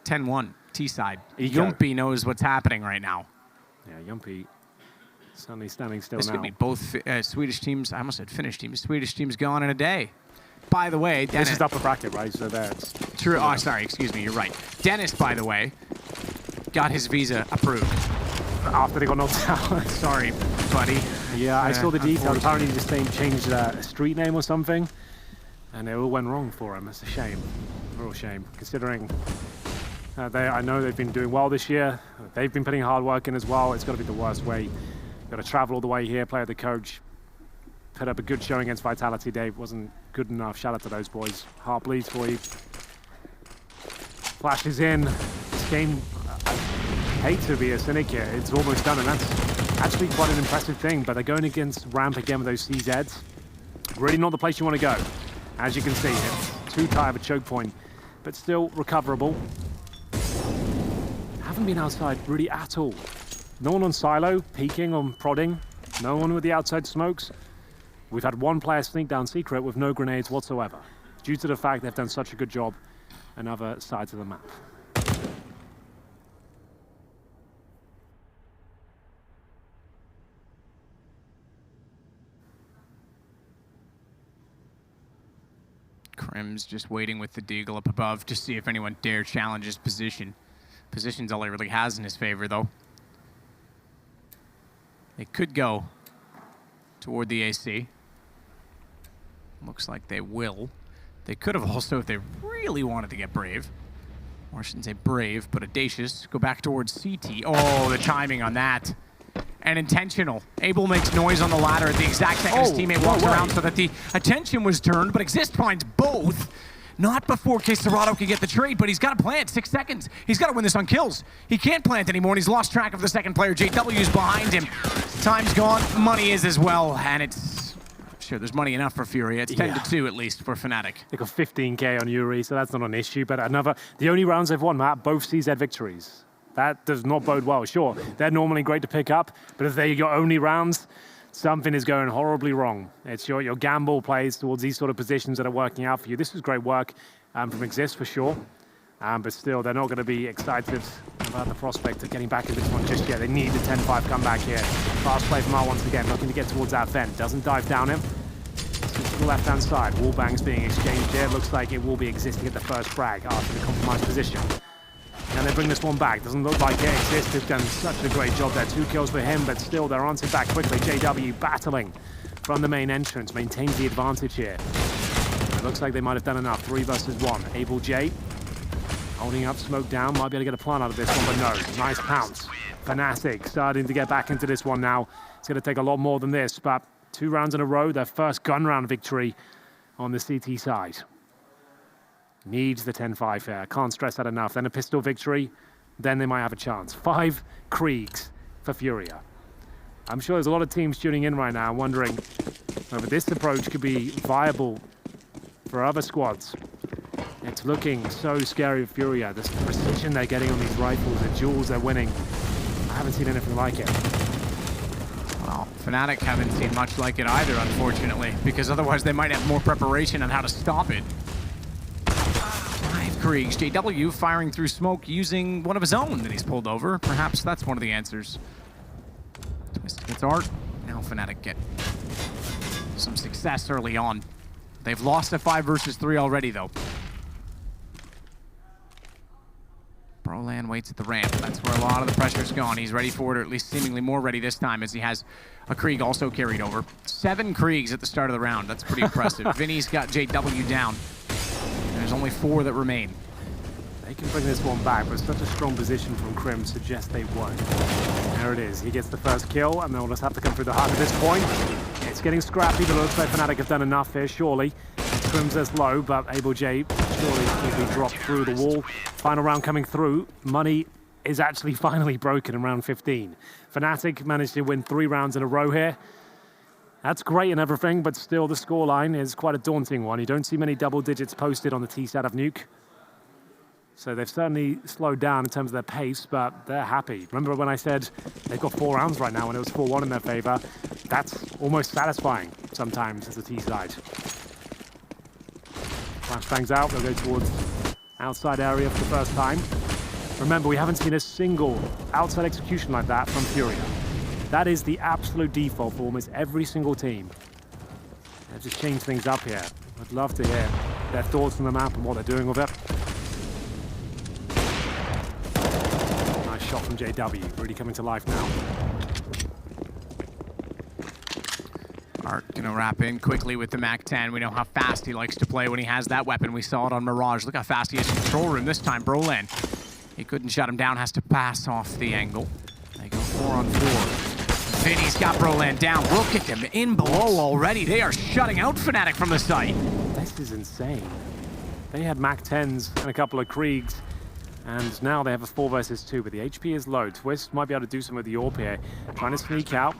10-1, T-side. Yumpy knows what's happening right now. Yeah, Yumpy suddenly standing still this now. This could be both Swedish teams, I almost said Finnish teams, Swedish teams gone in a day. By the way, Dennis... This is upper bracket, right? So that's... True. Oh, sorry, excuse me, you're right. Dennis, by the way, got his visa approved. After they got knocked out. Sorry, buddy. Yeah, I saw the details. Apparently this name changed a street name or something, and it all went wrong for him. It's a shame. A real shame, considering... I know they've been doing well this year. They've been putting hard work in as well. It's got to be the worst way. Got to travel all the way here, play with the coach. Put up a good showing against Vitality. Dave wasn't good enough. Shout out to those boys. Heart bleeds for you. Flashes in. This game, I hate to be a cynic here. It's almost done, and that's actually quite an impressive thing. But they're going against ramp again with those CZs. Really not the place you want to go. As you can see, it's too tight of a choke point, but still recoverable. Haven't been outside really at all. No one on silo, peeking or prodding. No one with the outside smokes. We've had one player sneak down secret with no grenades whatsoever, due to the fact they've done such a good job on other sides of the map. Krim's just waiting with the deagle up above to see if anyone dare challenge his position. Position's all he really has in his favor, though. They could go toward the AC. Looks like they will. They could have also, if they really wanted to get brave, or I shouldn't say brave, but audacious, go back towards CT. Oh, the timing on that. and intentional. Abel makes noise on the ladder at the exact second his teammate walks around so that the attention was turned, but Exist finds both. Not before CORSAIR can get the trade, but he's got to plant. 6 seconds. He's got to win this on kills. He can't plant anymore, and he's lost track of the second player. JW's behind him. Time's gone. Money is as well, and it's... Sure, there's money enough for Furia. It's 10-2 at least for Fnatic. They got 15k on Yuri, so that's not an issue. But the only rounds they've won, Matt, both CZ victories. That does not bode well. Sure, they're normally great to pick up, but if they're your only rounds, something is going horribly wrong. It's your gamble plays towards these sort of positions that are working out for you. This was great work from Exist for sure, but still, they're not going to be excited about the prospect of getting back in this one just yet. They need the 10-5 comeback here. Fast play from R once again, looking to get towards that Fen. Doesn't dive down him. To the left-hand side, wallbangs being exchanged here. Looks like it will be existing at the first frag after the compromised position. And they bring this one back. Doesn't look like it exists. They've done such a great job there. 2 kills for him, but still they're answered back quickly. JW battling from the main entrance, maintains the advantage here. It looks like they might have done enough. 3 versus 1. Abel J holding up, smoke down. Might be able to get a plant out of this one, but no. Nice pounce. Fnatic starting to get back into this one now. It's going to take a lot more than this, but 2 rounds in a row, their first gun round victory on the CT side. Needs the 10-5 here. Can't stress that enough. Then a pistol victory, then they might have a chance. 5 Kriegs for Furia. I'm sure there's a lot of teams tuning in right now wondering whether this approach could be viable for other squads. It's looking so scary for Furia. The precision they're getting on these rifles, the duels they're winning. I haven't seen anything like it. Well, Fnatic haven't seen much like it either, unfortunately, because otherwise they might have more preparation on how to stop it. 5 Kriegs. JW firing through smoke using one of his own that he's pulled over. Perhaps that's one of the answers. Twist gets Art. Now Fnatic get some success early on. They've lost a 5 versus 3 already, though. Brolan waits at the ramp. That's where a lot of the pressure's gone. He's ready for it, or at least seemingly more ready this time, as he has a Krieg also carried over. 7 Kriegs at the start of the round. That's pretty impressive. Vinny's got JW down. There's only 4 that remain. They can bring this one back, but such a strong position from Krim suggests they won't. There it is. He gets the first kill, and they'll just have to come through the heart at this point. It's getting scrappy, but it looks like Fnatic have done enough here, surely. Krim's this low, but Abel J surely will be dropped through the wall. Final round coming through. Money is actually finally broken in round 15. Fnatic managed to win 3 rounds in a row here. That's great and everything, but still the scoreline is quite a daunting one. You don't see many double digits posted on the T-side of Nuke. So they've certainly slowed down in terms of their pace, but they're happy. Remember when I said they've got 4 rounds right now and it was 4-1 in their favor? That's almost satisfying sometimes as a T-side. Flashbangs out, they'll go towards outside area for the first time. Remember, we haven't seen a single outside execution like that from Furia. That is the absolute default for almost every single team. They've just changed things up here. I'd love to hear their thoughts on the map and what they're doing with it. Nice shot from JW, really coming to life now. Art gonna wrap in quickly with the MAC-10. We know how fast he likes to play when he has that weapon. We saw it on Mirage. Look how fast he is in control room this time. Brolan, he couldn't shut him down, has to pass off the angle. They go 4-on-4. Vinny's got Brolan down. Look at them in below already. They are shutting out Fnatic from the site. This is insane. They had MAC-10s and a couple of Kriegs, and now they have a 4 versus 2, but the HP is low. Twist might be able to do some with the AWP here. Trying to sneak out.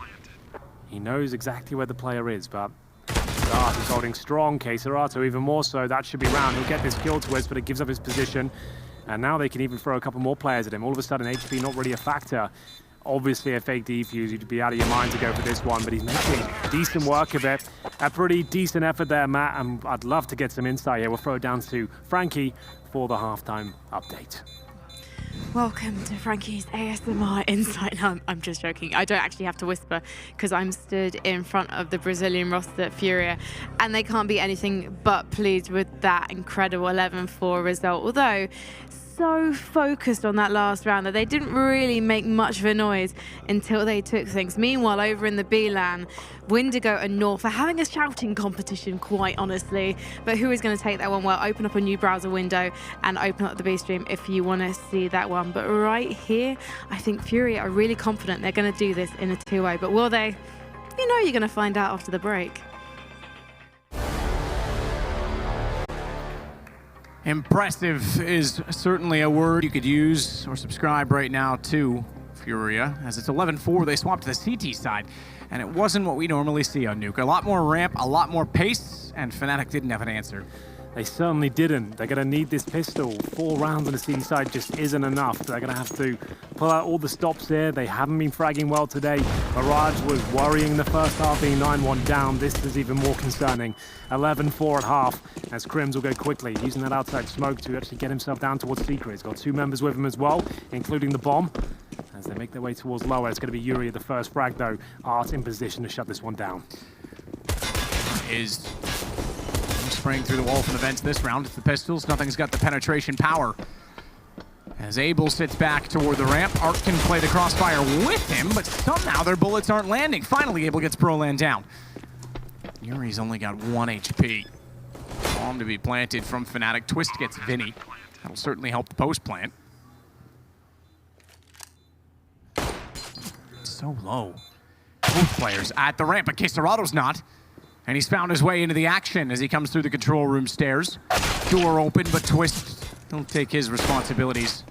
He knows exactly where the player is, but Dart is holding strong. CORSAIR even more so. That should be round. He'll get this kill, Twist, but it gives up his position. And now they can even throw a couple more players at him. All of a sudden, HP not really a factor. Obviously, a fake defuse. You'd be out of your mind to go for this one, but he's making decent work of it. A pretty decent effort there, Matt, and I'd love to get some insight here. We'll throw it down to Frankie for the halftime update. Welcome to Frankie's ASMR Insight. No, I'm just joking. I don't actually have to whisper because I'm stood in front of the Brazilian roster at Furia, and they can't be anything but pleased with that incredible 11-4 result. Although so focused on that last round that they didn't really make much of a noise until they took things. Meanwhile, over in the B-LAN, Windigo and North are having a shouting competition, quite honestly. But who is going to take that one? Well, open up a new browser window and open up the B stream if you want to see that one. But right here, I think Furia are really confident they're going to do this in a 2-0. But will they? You know you're going to find out after the break. Impressive is certainly a word you could use or subscribe right now to Furia, as it's 11-4. They swapped to the CT side, and it wasn't what we normally see on Nuke. A lot more ramp, a lot more pace, and Fnatic didn't have an answer. They certainly didn't. They're going to need this pistol. 4 rounds on the CT side just isn't enough. They're going to have to pull out all the stops here. They haven't been fragging well today. Mirage was worrying the first half, being 9-1 down. This is even more concerning. 11-4 at half, as Crims will go quickly, using that outside smoke to actually get himself down towards Secret. He's got 2 members with him as well, including the bomb. As they make their way towards lower, it's going to be Yuri at the first frag, though. Art in position to shut this one down. Is spraying through the wall from the vents this round. It's the pistols. Nothing's got the penetration power. As Abel sits back toward the ramp, Art can play the crossfire with him, but somehow their bullets aren't landing. Finally, Abel gets Broland down. Yuri's only got 1 HP. Bomb to be planted from Fnatic. Twist gets Vinny. That'll certainly help the post plant. So low. Both players at the ramp, but CORSAIR's not. And he's found his way into the action as he comes through the control room stairs. Door open, but Twist will take his responsibilities.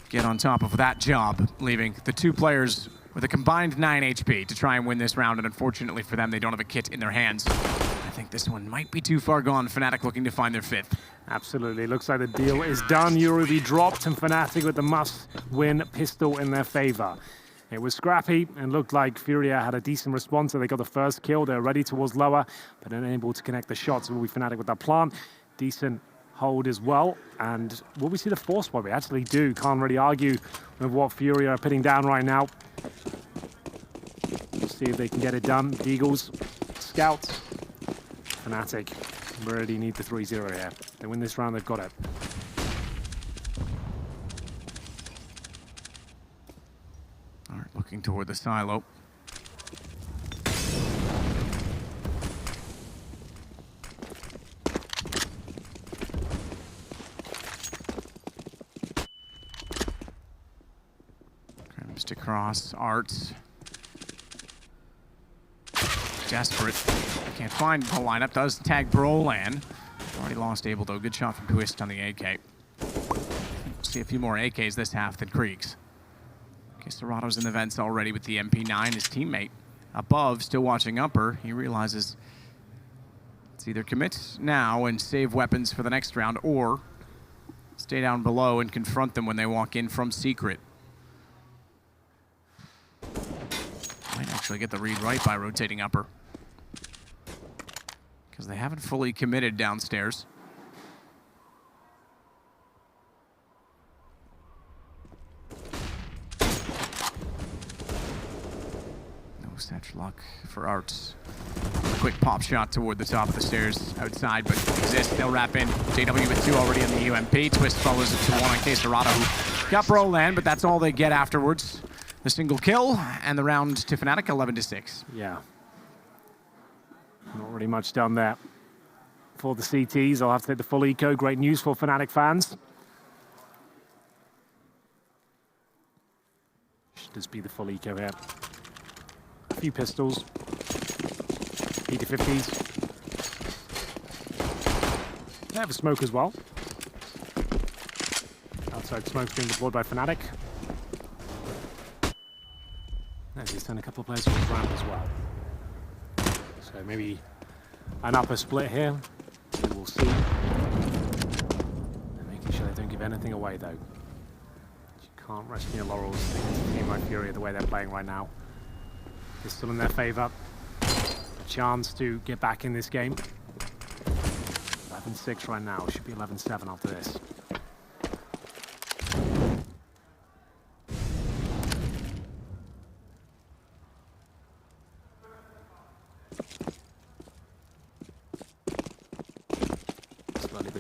Get on top of that job, leaving the 2 players with a combined 9 HP to try and win this round. And unfortunately for them, they don't have a kit in their hands. I think this one might be too far gone. Fnatic looking to find their 5th. Absolutely. Looks like the deal is done. Yuri will be dropped, and Fnatic with the must-win pistol in their favor. It was scrappy and looked like Furia had a decent response, so they got the first kill. They're ready towards lower, but unable to connect the shots. Will be Fnatic with that plant. Decent hold as well. And will we see the force? Well, we actually do. Can't really argue with what Furia are putting down right now. We'll see if they can get it done. Deagles, Scouts, Fnatic really need the 3-0 here. They win this round, they've got it. Looking toward the silo. Crims to cross. Arts. Desperate. Can't find the lineup. Does tag Broland. Already lost Abel though. Good shot from Twist on the AK. See a few more AKs this half than Krieg's. CORSAIR's in the vents already with the MP9. His teammate above, still watching upper. He realizes it's either commit now and save weapons for the next round, or stay down below and confront them when they walk in from secret. Might actually get the read right by rotating upper, because they haven't fully committed downstairs. Such luck for Arts. Quick pop shot toward the top of the stairs outside, but exists. They'll wrap in. JW with 2 already on the UMP. Twist follows it to 1 on CORSAIR, who got Broland, but that's all they get afterwards. The single kill and the round to Fnatic, 11-6. Yeah. Not really much done there. For the CTs, I'll have to take the full eco. Great news for Fnatic fans. Should just be the full eco here. A few pistols. ED50s. They have a smoke as well. Outside smoke being deployed by Fnatic. There's just a couple of players on the ramp as well. So maybe an upper split here. We will see. They're making sure they don't give anything away though. You can't rest in your laurels against a team like Furia the way they're playing right now. It's still in their favor. Chance to get back in this game. 11-6 right now. Should be 11-7 after this.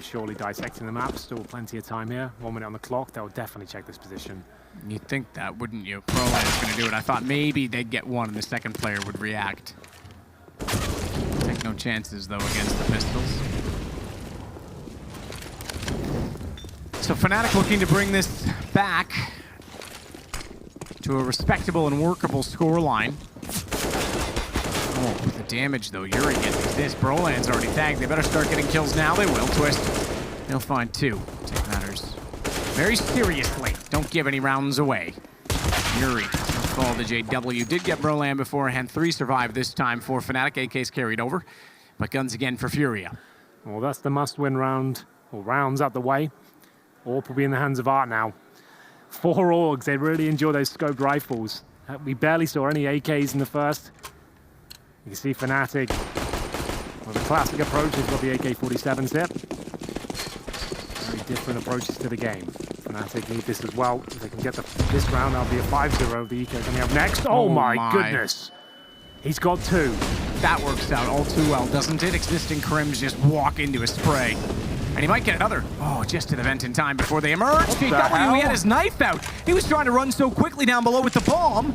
surely dissecting the map. Still plenty of time here. 1 minute on the clock. They'll definitely check this position. You'd think that, wouldn't you? Broland's going to do it. I thought maybe they'd get one and the second player would react. Take no chances, though, against the Pistols. So Fnatic looking to bring this back to a respectable and workable scoreline. Oh, the damage, though. Yuri gets this. Broland's already tagged. They better start getting kills now. They will. Twist. They'll find 2. Take matters very seriously. Don't give any rounds away. Yuri fall the JW. Did get Broland beforehand. 3 survived this time for Fnatic. AK's carried over. But guns again for Furia. Well, that's the must-win round, or rounds out the way. AWP will be in the hands of Art now. 4 Orgs. They really enjoy those scoped rifles. We barely saw any AKs in the first. You can see Fnatic with a classic approach. They've got the AK-47s here. Very different approaches to the game. Fnatic need this as well. If they can get this round, that'll be a 5-0. The Eco coming up next. Oh my goodness. He's got 2. That works out all too well, doesn't it? Existing Crims just walk into a spray. And he might get another. Oh, just to the vent in time before they emerge. JW, he had his knife out. He was trying to run so quickly down below with the bomb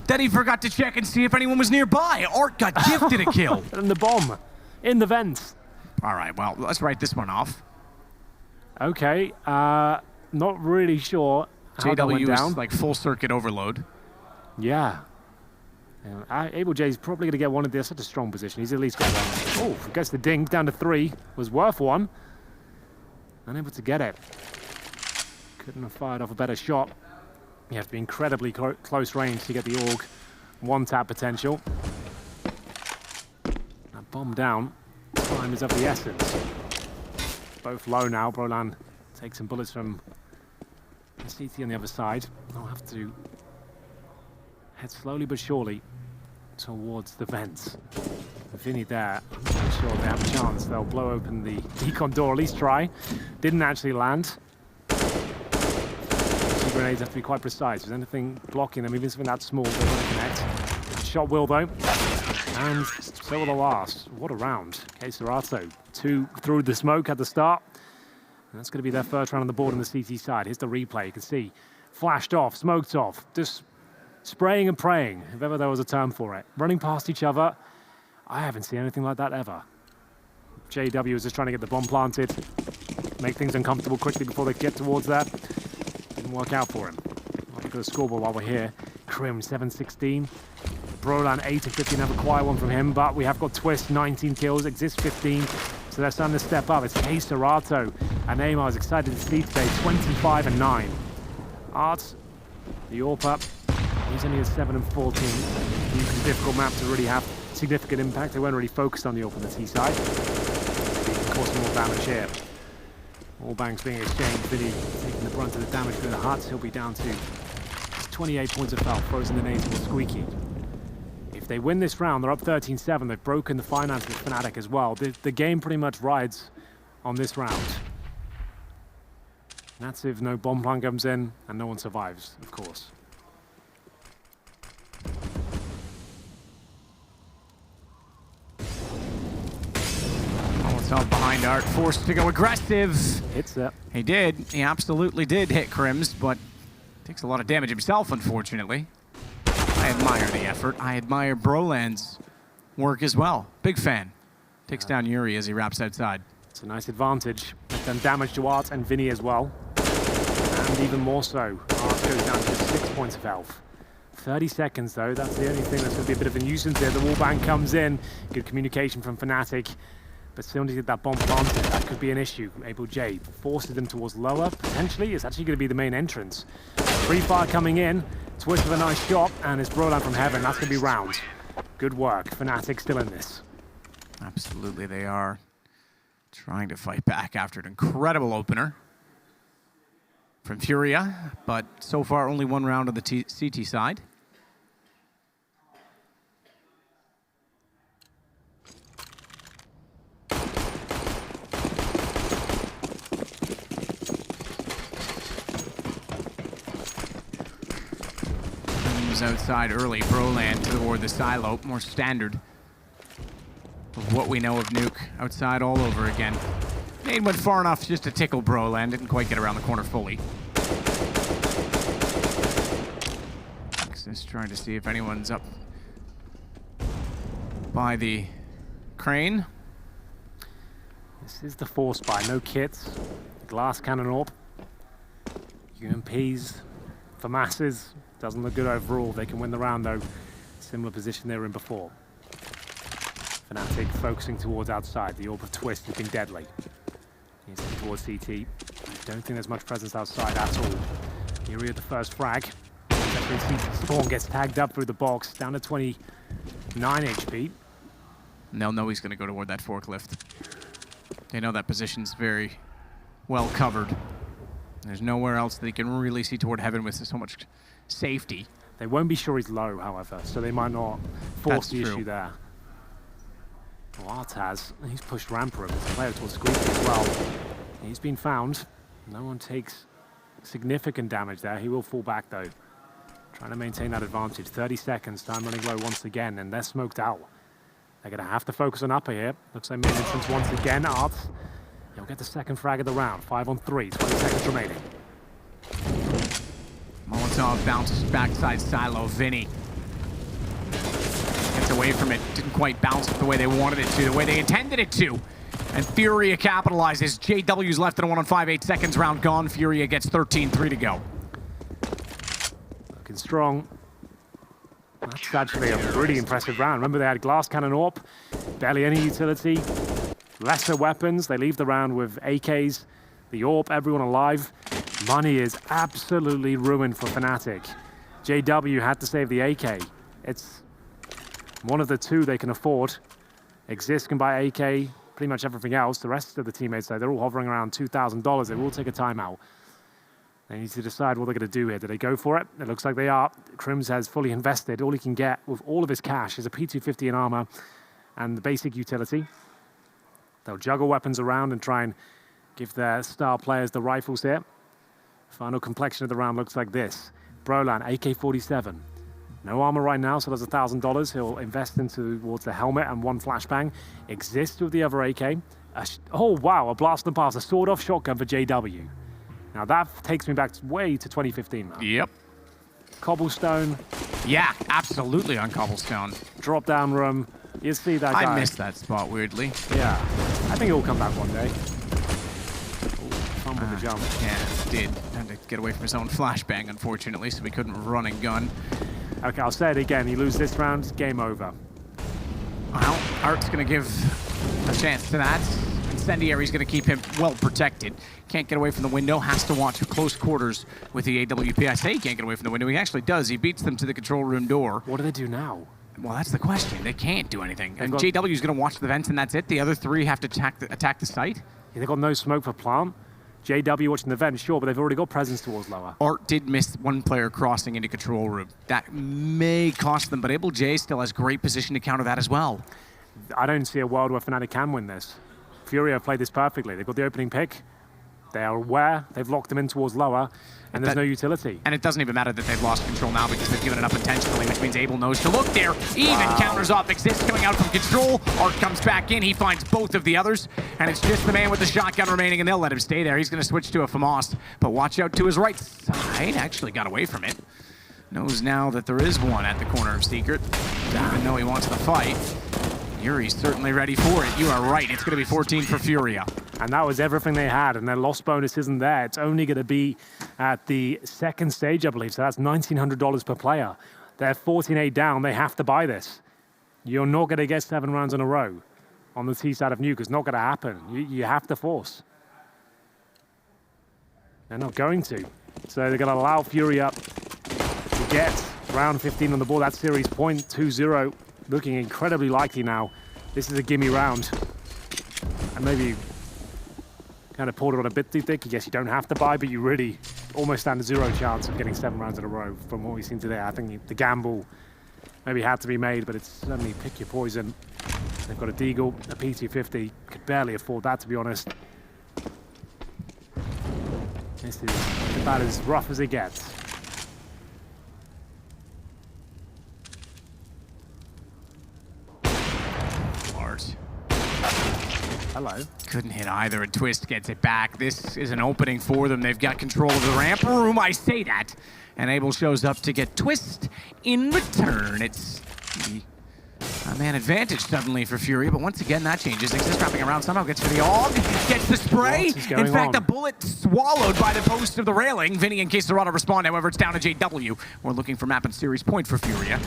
that he forgot to check and see if anyone was nearby. Art got gifted a kill. And the bomb in the vents. All right, well, let's write this one off. Okay, not really sure how that went down. JW is like full circuit overload. Yeah. Able J's probably going to get one of this. Such a strong position. He's at least got one. Oh, gets the dink down to 3. Was worth 1. Unable to get it. Couldn't have fired off a better shot. You have to be incredibly close range to get the AUG 1-tap potential. That bomb down. Time is of the essence. Both low now. Broland takes some bullets from the CT on the other side. They'll have to head slowly but surely towards the vents. Vinny there, I'm not sure they have a chance. They'll blow open the decon door, at least try. Didn't actually land. Grenades have to be quite precise. If there's anything blocking them, even something that small, they want to connect. Shot will, though. And so will the last. What a round. CORSAIR, 2 through the smoke at the start. And that's going to be their first round on the board on the CT side. Here's the replay. You can see flashed off, smoked off. Just spraying and praying, if ever there was a term for it. Running past each other. I haven't seen anything like that ever. JW is just trying to get the bomb planted, make things uncomfortable quickly before they get towards that. Didn't work out for him. Look at the scoreboard while we're here. Crim 7-16. Broland 8-15. Have a quiet one from him, but we have got Twist 19 kills, Exist 15. So they're starting to step up. It's CORSAIR and Neymar is excited to see today 25-9. Art, the AWP up. He's only at 7-14. It's a difficult map to really have significant impact. They weren't really focused on the AWP on the T side. Maybe it can cause some more damage here. All banks being exchanged. Vinny taking the brunt of the damage for the Huts. He'll be down to 28 points of foul. Frozen the nades will squeaky. If they win this round, they're up 13-7. They've broken the finance with Fnatic as well. The game pretty much rides on this round. That's if no bomb plan comes in and no one survives, of course. Up behind Art, forced to go aggressive. Hits it. He did. He absolutely did hit Crims, but takes a lot of damage himself, unfortunately. I admire the effort. I admire Broland's work as well. Big fan. Takes down Yuri as he wraps outside. It's a nice advantage. They've done damage to Art and Vinny as well. And even more so. Art goes down to 6 points of health. 30 seconds though. That's the only thing that's going to be a bit of a nuisance here. The wallbang comes in. Good communication from Fnatic. But still need to get that bomb planted. That could be an issue. Able J forces them towards lower. Potentially, it's actually going to be the main entrance. Free fire coming in. Twist with a nice shot. And it's Broland from heaven. That's going to be round. Good work. Fnatic still in this. Absolutely, they are trying to fight back after an incredible opener from Furia. But so far, only 1 round on the CT side. Outside early, Broland toward the silo, more standard of what we know of Nuke. Outside all over again. Nade went far enough just to tickle Broland, didn't quite get around the corner fully. Just trying to see if anyone's up by the crane. This is the force buy, no kits. Glass cannon AWP. UMPs for masses. Doesn't look good overall. They can win the round though. Similar position they were in before. Fnatic focusing towards outside. The AWP of Twist has been deadly. He's heading towards CT. I don't think there's much presence outside at all. Furia at the first frag. Spawn gets tagged up through the box, down to 29 HP. And they'll know he's going to go toward that forklift. They know that position's very well covered. There's nowhere else they can really see toward heaven with so much safety. They won't be sure he's low, however, so they might not force the issue there. Artaz, he's pushed ramp room. There's a player towards Squeaky as well. He's been found. No one takes significant damage there. He will fall back though. Trying to maintain that advantage. 30 seconds, time running low once again, and they're smoked out. They're going to have to focus on upper here. Looks like main entrance once again. Art, he'll get the second frag of the round. 5 on 3, 20 seconds remaining. Molotov bounces backside silo. Vinny gets away from it. Didn't quite bounce the way they wanted it to, the way they intended it to. And Furia capitalizes. JW's left in a 1 on 5, 8 seconds round gone. Furia gets 13-3 to go. Looking strong. That's actually a pretty impressive round. Remember, they had glass cannon AWP, barely any utility, lesser weapons. They leave the round with AKs, the AWP, everyone alive. Money is absolutely ruined for Fnatic. JW had to save the AK. It's one of the two they can afford. Exist can buy AK, pretty much everything else. The rest of the teammates, though, they're all hovering around $2,000. They will take a timeout. They need to decide what they're going to do here. Do they go for it? It looks like they are. Crims has fully invested. All he can get with all of his cash is a P250 in armor and the basic utility. They'll juggle weapons around and try and give their star players the rifles here. Final complexion of the round looks like this. Brolan, AK-47. No armor right now, so there's $1,000. He'll invest towards the helmet and one flashbang. Exists with the other AK. Oh, wow, a blast and pass. A sword-off shotgun for JW. Now that takes me back way to 2015, man. Yep. Cobblestone. Yeah, absolutely on Cobblestone. Drop down room. You see that guy. I missed that spot, weirdly. Yeah. I think it will come back one day. Ooh, fumbled the jump. Yeah, it did. Had to get away from his own flashbang, unfortunately, so we couldn't run and gun. Okay, I'll say it again. He loses this round, game over. Well, Art's going to give a chance to that. Incendiary's going to keep him well protected. Can't get away from the window, has to watch close quarters with the AWP. I say he can't get away from the window, he actually does. He beats them to the control room door. What do they do now? Well, that's the question. They can't do anything. And JW's going to watch the vents and that's it. The other three have to attack the site. Yeah, they've got no smoke for plant. JW watching the vent, sure, but they've already got presence towards lower. Art did miss one player crossing into control room. That may cost them, but Able J still has great position to counter that as well. I don't see a world where Fnatic can win this. Furia have played this perfectly. They've got the opening pick. They are aware. They've locked them in towards lower, and there's no utility. And it doesn't even matter that they've lost control now because they've given it up intentionally, which means Able knows to look there. Even counters off Exist coming out from control. Art comes back in. He finds both of the others, and it's just the man with the shotgun remaining, and they'll let him stay there. He's going to switch to a FAMAS, but watch out to his right side. Actually got away from it. Knows now that there is one at the corner of Secret. Even though he wants the fight. Yuri's certainly ready for it. You are right. It's going to be 14 for Furia. And that was everything they had, and their loss bonus isn't there. It's only going to be at the second stage, I believe, so that's $1,900 per player. They're 14-8 down. They have to buy this. You're not going to get 7 rounds in a row on the T side of Nuke. It's not going to happen. You have to force. They're not going to. So they're going to allow Furia to get round 15 on the board. That's series point 2-0. Looking incredibly likely now. This is a gimme round. And maybe kind of pulled it on a bit too thick. I guess you don't have to buy, but you really almost stand a 0 chance of getting 7 rounds in a row from what we've seen today. I think the gamble maybe had to be made, but it's certainly pick your poison. They've got a Deagle, a P250. Could barely afford that, to be honest. This is about as rough as it gets. hello. Couldn't hit either, and Twist gets it back. This is an opening for them. They've got control of the ramp room, I say that. And Abel shows up to get Twist in return. It's a man advantage suddenly for Furia, but once again that changes. Exist wrapping around somehow, gets for the AUG, gets the spray. In fact, the bullet swallowed by the post of the railing. Vinny and CORSAIR respond, however, it's down to JW. We're looking for map and series point for Furia.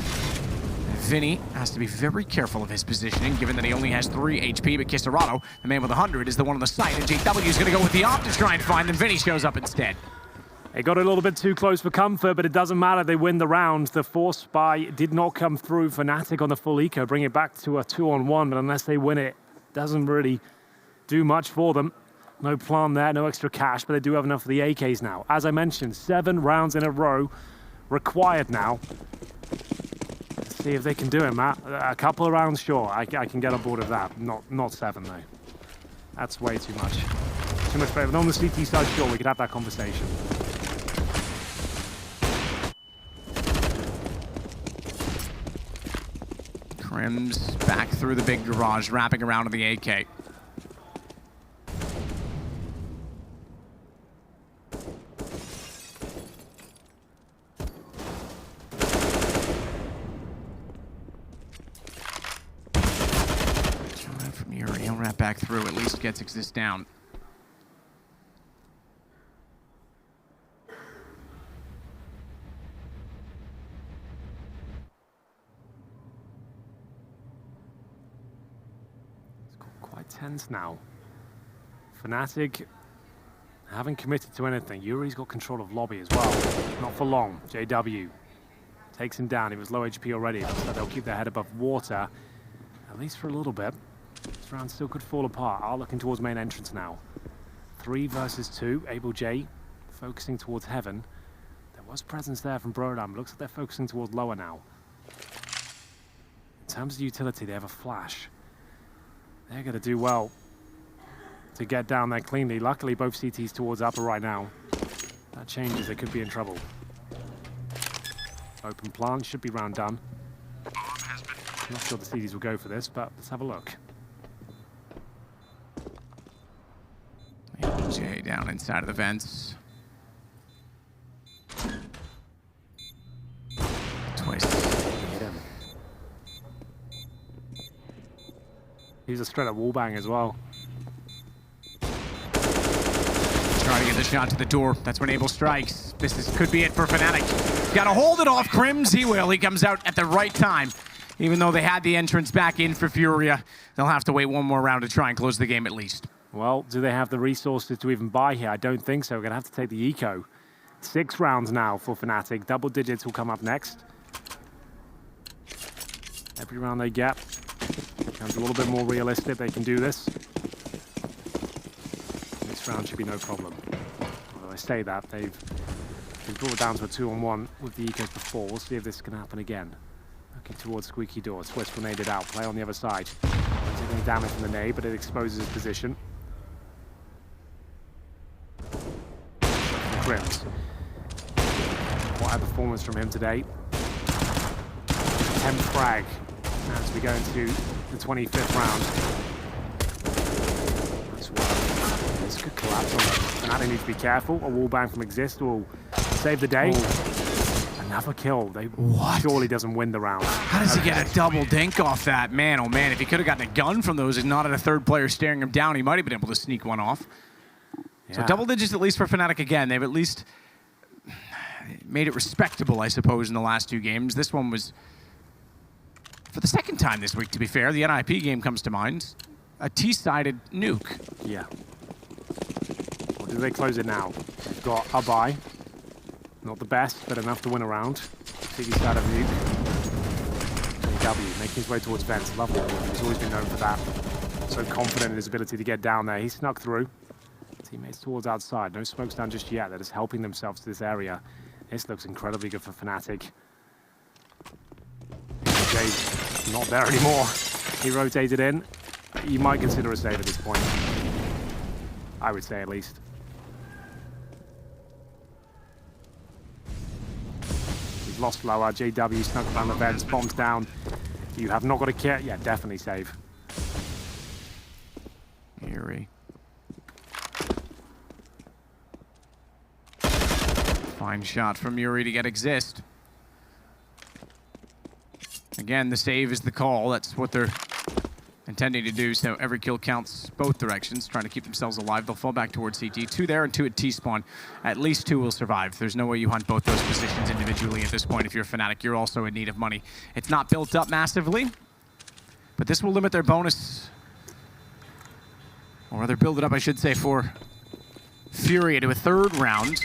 Vinny has to be very careful of his positioning, given that he only has 3 HP, but CORSAIR, the man with 100, is the one on the site, and JW is going to go with the op to try and find them. Vinny shows up instead. It got a little bit too close for comfort, but it doesn't matter. They win the round. The force spy did not come through. Fnatic on the full eco, bring it back to a 2-on-1, but unless they win it, doesn't really do much for them. No plan there, no extra cash, but they do have enough for the AKs now. As I mentioned, 7 rounds in a row required now. Let's see if they can do it, Matt. A couple of rounds, sure. I can get on board with that. Not 7, though. That's way too much. Too much better. But on the CT side, sure, we could have that conversation. Crims back through the big garage, wrapping around to the AK. Trying from Yuri, he'll wrap back through, at least gets Exist down. Quite tense now. Fnatic haven't committed to anything. Yuri's got control of lobby as well. Not for long. JW takes him down. He was low HP already, so they'll keep their head above water, at least for a little bit. This round still could fall apart. Are looking towards main entrance now. 3 versus 2. Abel J focusing towards heaven. There was presence there from Brodam. Looks like they're focusing towards lower now. In terms of utility, they have a flash. They're going to do well to get down there cleanly. Luckily, both CTs towards upper right now. That changes, they could be in trouble. Open plant, should be round done. Not sure the CTs will go for this, but let's have a look. Jay down inside of the vents. Twist. Hit him. He's a straight up wallbang as well. Trying to get the shot to the door. That's when Abel strikes. Could be it for Fnatic. Got to hold it off Crims. He will. He comes out at the right time. Even though they had the entrance back in for Furia, they'll have to wait one more round to try and close the game at least. Well, do they have the resources to even buy here? I don't think so. We're going to have to take the eco. 6 rounds now for Fnatic. Double digits will come up next. Every round they get becomes a little bit more realistic. They can do this. This round should be no problem. Although I say that, they've brought it down to a 2-on-1 with the ecos before. We'll see if this can happen again. Looking towards Squeaky Door. Twist will nade it out. Play on the other side. Not taking damage from the nade, but it exposes his position. Crims. What a performance from him today. 10th frag as we go into the 25th round. Nice work. This could collapse on them. Fnatic needs to be careful. A wallbang from Exist will save the day. Another kill. They surely doesn't win the round. How does he get a double dink off that? Man, oh man, if he could have gotten a gun from those and not had a third player staring him down, he might have been able to sneak one off. Yeah. So double digits at least for Fnatic again. They've at least made it respectable, I suppose, in the last 2 games. This one was, for the second time this week, to be fair, the NIP game comes to mind. A T-sided nuke. Yeah. Or do they close it now? They've got a buy. Not the best, but enough to win a round. T-side of nuke. JW making his way towards vents. Lovely. He's always been known for that. So confident in his ability to get down there. He snuck through. Teammates towards outside. No smokes down just yet. They're just helping themselves to this area. This looks incredibly good for Fnatic. Jay's not there anymore. He rotated in. You might consider a save at this point. I would say at least. We've lost lower. JW snuck around the vents. Bombs down. You have not got a kit. Yeah, definitely save. Fine shot from Yuri to get exist. Again, the save is the call. That's what they're intending to do, so every kill counts both directions, trying to keep themselves alive. They'll fall back towards CT. 2 there and 2 at T-spawn. At least 2 will survive. There's no way you hunt both those positions individually at this point. If you're Fnatic, you're also in need of money. It's not built up massively, but this will limit their bonus. Or rather, build it up, I should say, for Furia to a 3rd round.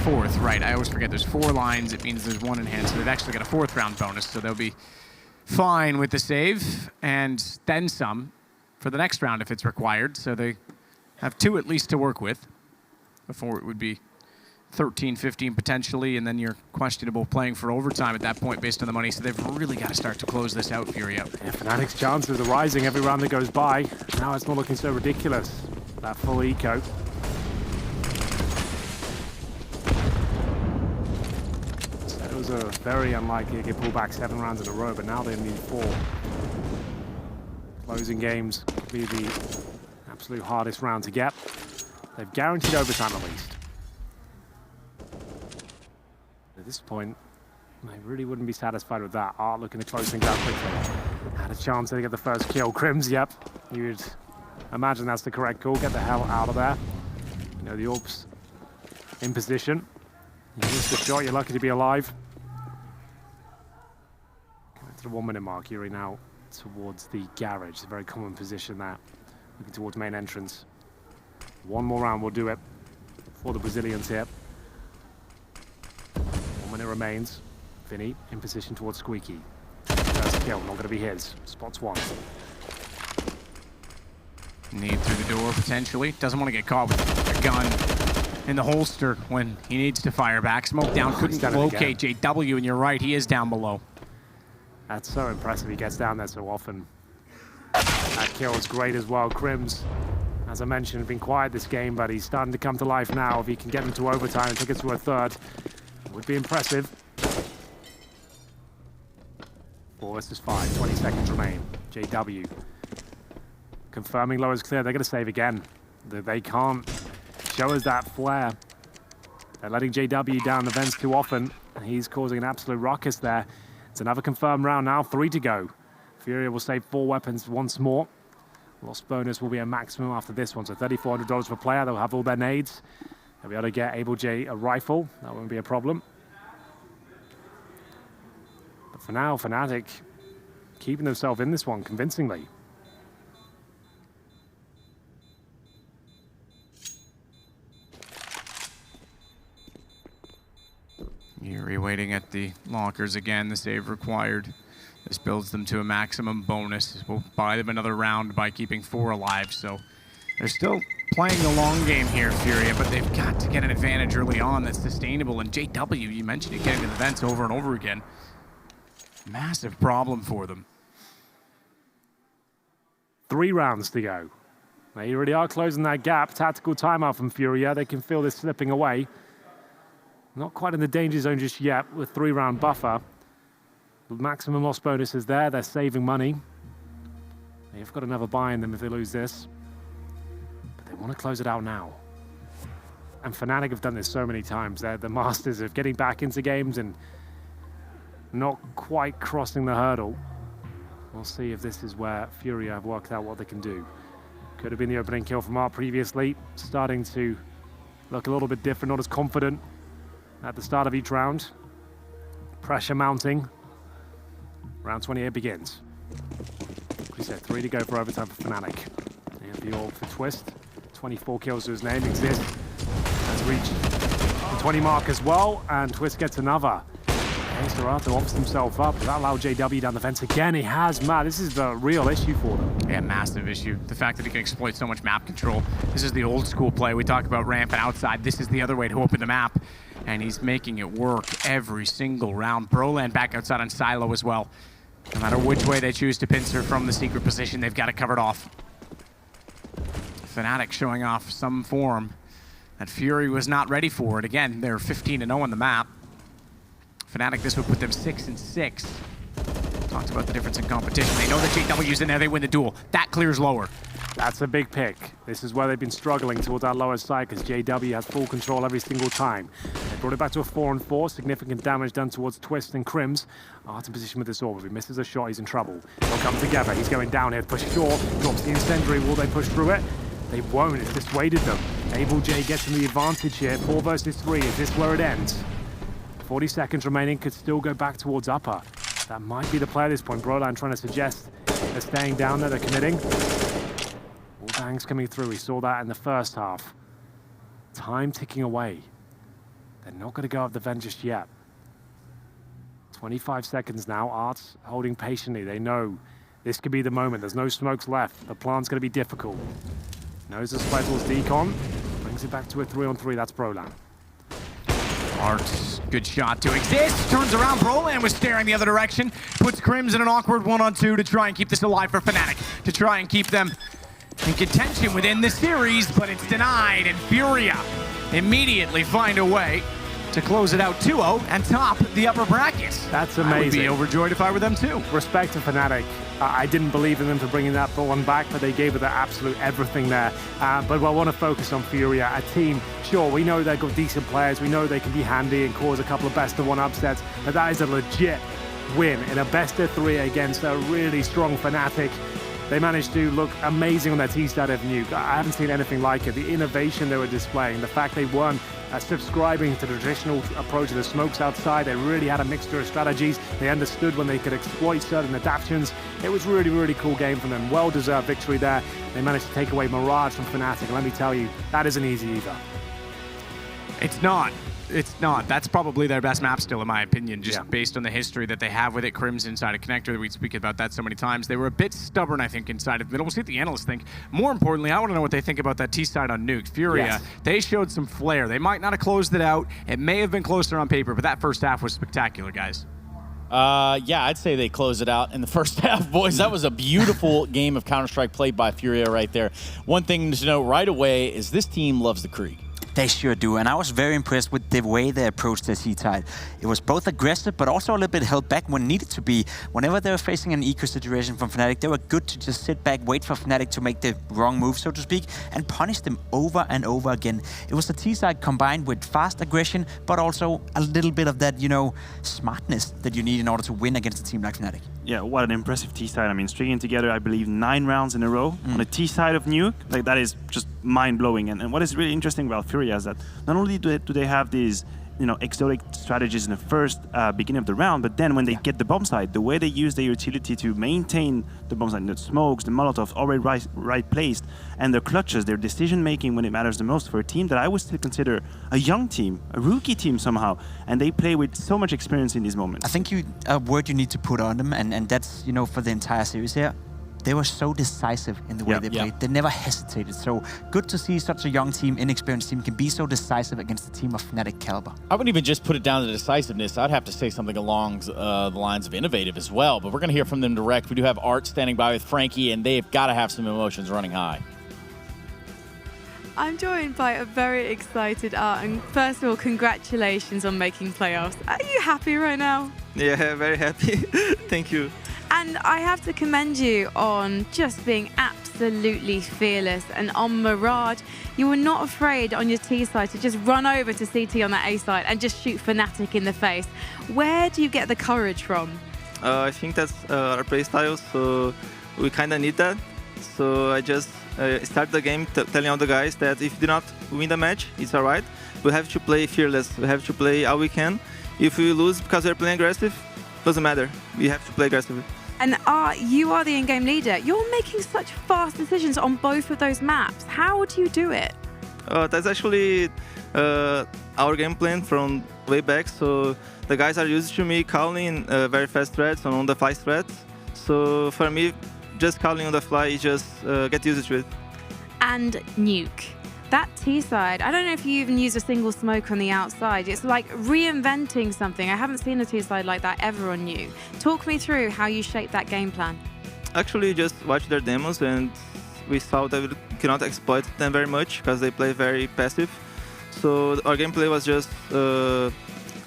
4th, right. I always forget there's 4 lines. It means there's 1 in hand, so they've actually got a 4th round bonus, so they'll be fine with the save, and then some for the next round if it's required. So they have 2 at least to work with before it would be 13, 15 potentially, and then you're questionable playing for overtime at that point based on the money. So they've really got to start to close this out, Furia. Yeah, Fnatic's chances are rising every round that goes by. Now it's not looking so ridiculous. That full eco. So it was very unlikely to get pulled back 7 rounds in a row, but now they need 4. Closing games could be the absolute hardest round to get. They've guaranteed overtime at least. At this point, I really wouldn't be satisfied with that. Art looking to close things out quickly. Had a chance to get the first kill. Crims, yep. You'd imagine that's the correct call. Get the hell out of there. You know, the Orbs in position. You missed the shot, you're lucky to be alive. Coming to the 1 minute mark, Yuri now towards the garage. It's a very common position there. Looking towards main entrance. 1 more round will do it for the Brazilians here. 1 minute remains. Vinny in position towards Squeaky. First kill, not going to be his. Spots 1. Need through the door potentially. Doesn't want to get caught with a gun in the holster when he needs to fire back. Smoke down, couldn't locate JW, and you're right, he is down below. That's so impressive, he gets down there so often. That kill is great as well. Crims, as I mentioned, has been quiet this game, but he's starting to come to life now. If he can get them to overtime and take it to a 3rd, it would be impressive. 4 versus 5, 20 seconds remain. JW confirming low is clear. They're going to save again. They can't show us that flare. They're letting JW down the vents too often, and he's causing an absolute ruckus there. It's another confirmed round now, 3 to go. Furia will save 4 weapons once more. Lost bonus will be a maximum after this one, so $3,400 per player. They'll have all their nades. They'll be able to get Able J a rifle. That won't be a problem. But for now, Fnatic keeping themselves in this one convincingly. Yuri waiting at the lockers again, the save required. This builds them to a maximum bonus. We'll buy them another round by keeping 4 alive, so they're still playing the long game here, Furia, but they've got to get an advantage early on that's sustainable. And JW, you mentioned it, getting to the vents over and over again. Massive problem for them. 3 rounds to go. They really are closing that gap. Tactical timeout from Furia. They can feel this slipping away. Not quite in the danger zone just yet with 3-round buffer. The maximum loss bonus is there. They're saving money. They've got another buy in them if they lose this. But they want to close it out now. And Fnatic have done this so many times. They're the masters of getting back into games and not quite crossing the hurdle. We'll see if this is where Furia have worked out what they can do. Could have been the opening kill from Art previously. Starting to look a little bit different, not as confident at the start of each round. Pressure mounting. Round 28 begins. We said 3 to go for overtime for Fnatic. They have the orb for Twist. 24 kills to his name. Exist has reached the 20 mark as well, and Twist gets another. Arthur offers himself up. Does that allow JW down the fence again? He has, Matt. This is the real issue for them. Yeah, massive issue. The fact that he can exploit so much map control. This is the old school play. We talk about ramp and outside. This is the other way to open the map. And he's making it work every single round. Broland back outside on Silo as well. No matter which way they choose to pincer from the secret position, they've got it covered off. Fnatic showing off some form that Fury was not ready for it. Again, they're 15-0 on the map. Fnatic, this would put them 6-6. Talked about the difference in competition. They know that JW's in there, they win the duel. That clears lower. That's a big pick. This is where they've been struggling towards that lower side because JW has full control every single time. They brought it back to a 4-on-4. Significant damage done towards Twist and Crims. Art in position with this orb. If he misses a shot, he's in trouble. They'll come together. He's going down here for sure. Drops the incendiary. Will they push through it? They won't. It's dissuaded them. Able J gets him the advantage here. 4 versus 3. Is this where it ends? 40 seconds remaining. Could still go back towards upper. That might be the play at this point. Broline trying to suggest they're staying down there. They're committing. All bangs coming through. We saw that in the first half. Time ticking away. They're not going to go up the vent just yet. 25 seconds now. Art's holding patiently. They know this could be the moment. There's no smokes left. The plant's going to be difficult. Knows the spread towards Decon. Brings it back to a 3-on-3. That's Brolan. Art's good shot to exist. Turns around. Brolan was staring the other direction. Puts Crims in an awkward 1-on-2 to try and keep this alive for Fnatic. To try and keep them in contention within the series, but it's denied. And Furia immediately find a way to close it out 2-0 and top the upper bracket. That's amazing. I would be overjoyed if I were them too. Respect to Fnatic. I didn't believe in them for bringing that one back, but they gave it their absolute everything there. But I want to focus on Furia, a team. Sure, we know they've got decent players. We know they can be handy and cause a couple of best-of-1 upsets, but that is a legit win in a best-of-3 against a really strong Fnatic. They managed to look amazing on their T-side of Nuke. I haven't seen anything like it. The innovation they were displaying, the fact they weren't subscribing to the traditional approach of the smokes outside. They really had a mixture of strategies. They understood when they could exploit certain adaptations. It was really, really cool game from them. Well-deserved victory there. They managed to take away Mirage from Fnatic. And let me tell you, that isn't easy either. It's not. It's not. That's probably their best map still, in my opinion, just based on the history that they have with it. Crims inside of Connector, we speak about that so many times. They were a bit stubborn, I think, inside of middle. We'll see what the analysts think. More importantly, I want to know what they think about that T-side on Nuke. Furia, they showed some flair. They might not have closed it out. It may have been closer on paper, but that first half was spectacular, guys. Yeah, I'd say they closed it out in the first half, boys. That was a beautiful game of Counter-Strike played by Furia right there. One thing to note right away is this team loves the Krieg. They sure do, and I was very impressed with the way they approached their T-side. It was both aggressive, but also a little bit held back when needed to be. Whenever they were facing an eco situation from Fnatic, they were good to just sit back, wait for Fnatic to make the wrong move, so to speak, and punish them over and over again. It was the T-side combined with fast aggression, but also a little bit of that, you know, smartness that you need in order to win against a team like Fnatic. Yeah, what an impressive T-side. I mean, stringing together, I believe, 9 rounds in a row on the T-side of Nuke. Like, that is just mind-blowing. And what is really interesting about Furia is that not only do they have these, you know, exotic strategies in the first beginning of the round, but then when they get the bomb site, the way they use their utility to maintain the bomb site, the smokes, the molotovs, already right placed, and their clutches, their decision-making when it matters the most for a team that I would still consider a young team, a rookie team somehow, and they play with so much experience in these moments. I think a word you need to put on them, and that's, you know, for the entire series here, they were so decisive in the way they played. They never hesitated. So good to see such a young team, inexperienced team, can be so decisive against a team of Fnatic caliber. I wouldn't even just put it down to decisiveness. I'd have to say something along the lines of innovative as well. But we're going to hear from them direct. We do have Art standing by with Frankie, and they've got to have some emotions running high. I'm joined by a very excited Art. And first of all, congratulations on making playoffs. Are you happy right now? Yeah, very happy. Thank you. And I have to commend you on just being absolutely fearless. And on Mirage, you were not afraid on your T side to just run over to CT on that A side and just shoot Fnatic in the face. Where do you get the courage from? I think that's our playstyle, so we kind of need that. So I just started the game telling all the guys that if we do not win the match, it's alright. We have to play fearless. We have to play all we can. If we lose because we're playing aggressive, doesn't matter. We have to play aggressively. And Art, you are the in-game leader. You're making such fast decisions on both of those maps. How do you do it? That's actually our game plan from way back. So the guys are used to me calling very fast threats on the fly threats. So for me, just calling on the fly is just get used to it. And Nuke. That T-side, I don't know if you even use a single smoke on the outside. It's like reinventing something. I haven't seen a T-side like that ever on Nuke. Talk me through how you shaped that game plan. Actually, just watch their demos, and we saw that we cannot exploit them very much because they play very passive. So our gameplay was just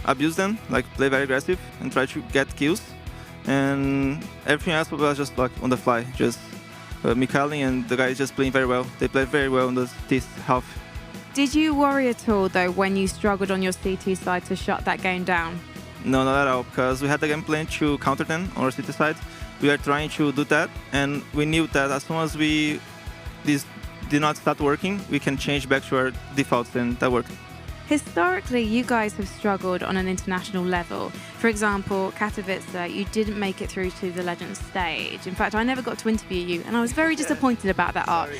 abuse them, like play very aggressive and try to get kills. and everything else was just like on the fly. Just Mikali and the guys just playing very well. They played very well in this half. Did you worry at all, though, when you struggled on your CT side to shut that game down? No, not at all, because we had the game plan to counter them on our CT side. We are trying to do that, and we knew that as soon as this did not start working, we can change back to our defaults, and that worked. Historically, you guys have struggled on an international level. For example, Katowice, you didn't make it through to the Legends stage. In fact, I never got to interview you, and I was very disappointed about that, Art.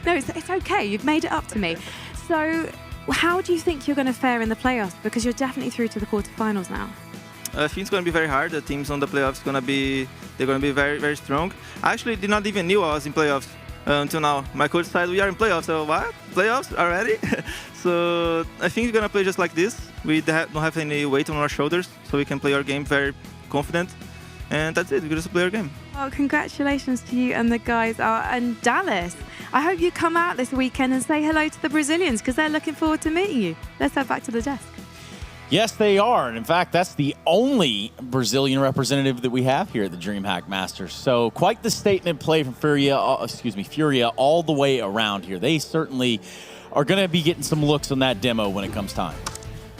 No, it's okay. You've made it up to me. So, how do you think you're going to fare in the playoffs? Because you're definitely through to the quarterfinals now. I think it's going to be very hard. The teams on the playoffs they're going to be very, very strong. I actually did not even knew I was in playoffs until now. My coach said we are in playoffs. So what? Playoffs already? So I think we're going to play just like this. We don't have any weight on our shoulders, so we can play our game very confident. And that's it. We're just play our game. Well, congratulations to you and the guys. And Dallas, I hope you come out this weekend and say hello to the Brazilians, because they're looking forward to meeting you. Let's head back to the desk. Yes, they are. And in fact, that's the only Brazilian representative that we have here at the DreamHack Masters. So quite the statement play from Furia all the way around here. They certainly are going to be getting some looks on that demo when it comes time.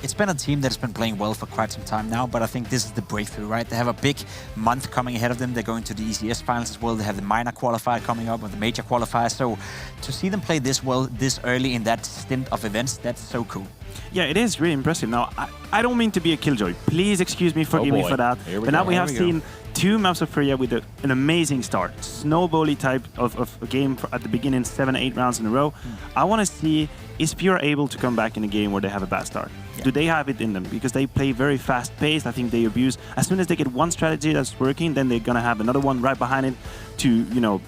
It's been a team that's been playing well for quite some time now, but I think this is the breakthrough, right? They have a big month coming ahead of them. They're going to the ECS finals as well. They have the minor qualifier coming up, or the major qualifier. So to see them play this well this early in that stint of events, that's so cool. Yeah, it is really impressive. Now, I don't mean to be a killjoy. Please excuse me, forgive me for that. But now we have seen 2 maps of Furia with an amazing start. Snowbally type of a game at the beginning, 7-8 rounds in a row. I want to see, is Furia able to come back in a game where they have a bad start? Yeah. Do they have it in them? Because they play very fast-paced. I think they abuse. As soon as they get one strategy that's working, then they're going to have another one right behind it to, you know,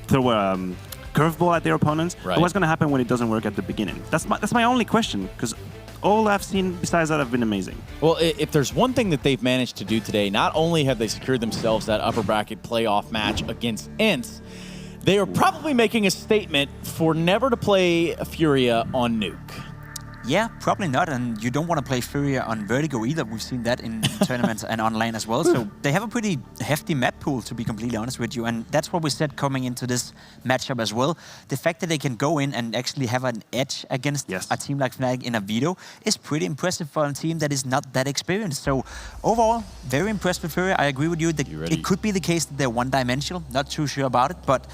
throw a curveball at their opponents. Right. But what's going to happen when it doesn't work at the beginning? That's my only question, because all I've seen besides that have been amazing. Well, if there's one thing that they've managed to do today, not only have they secured themselves that upper bracket playoff match against Ints, they are probably making a statement for never to play Furia on Nuke. Yeah, probably not, and you don't want to play Furia on Vertigo either. We've seen that in tournaments and online as well. So they have a pretty hefty map pool, to be completely honest with you, and that's what we said coming into this matchup as well. The fact that they can go in and actually have an edge against a team like Fnatic in a veto is pretty impressive for a team that is not that experienced. So overall, very impressed with Furia. I agree with you that it could be the case that they're one-dimensional. Not too sure about it, but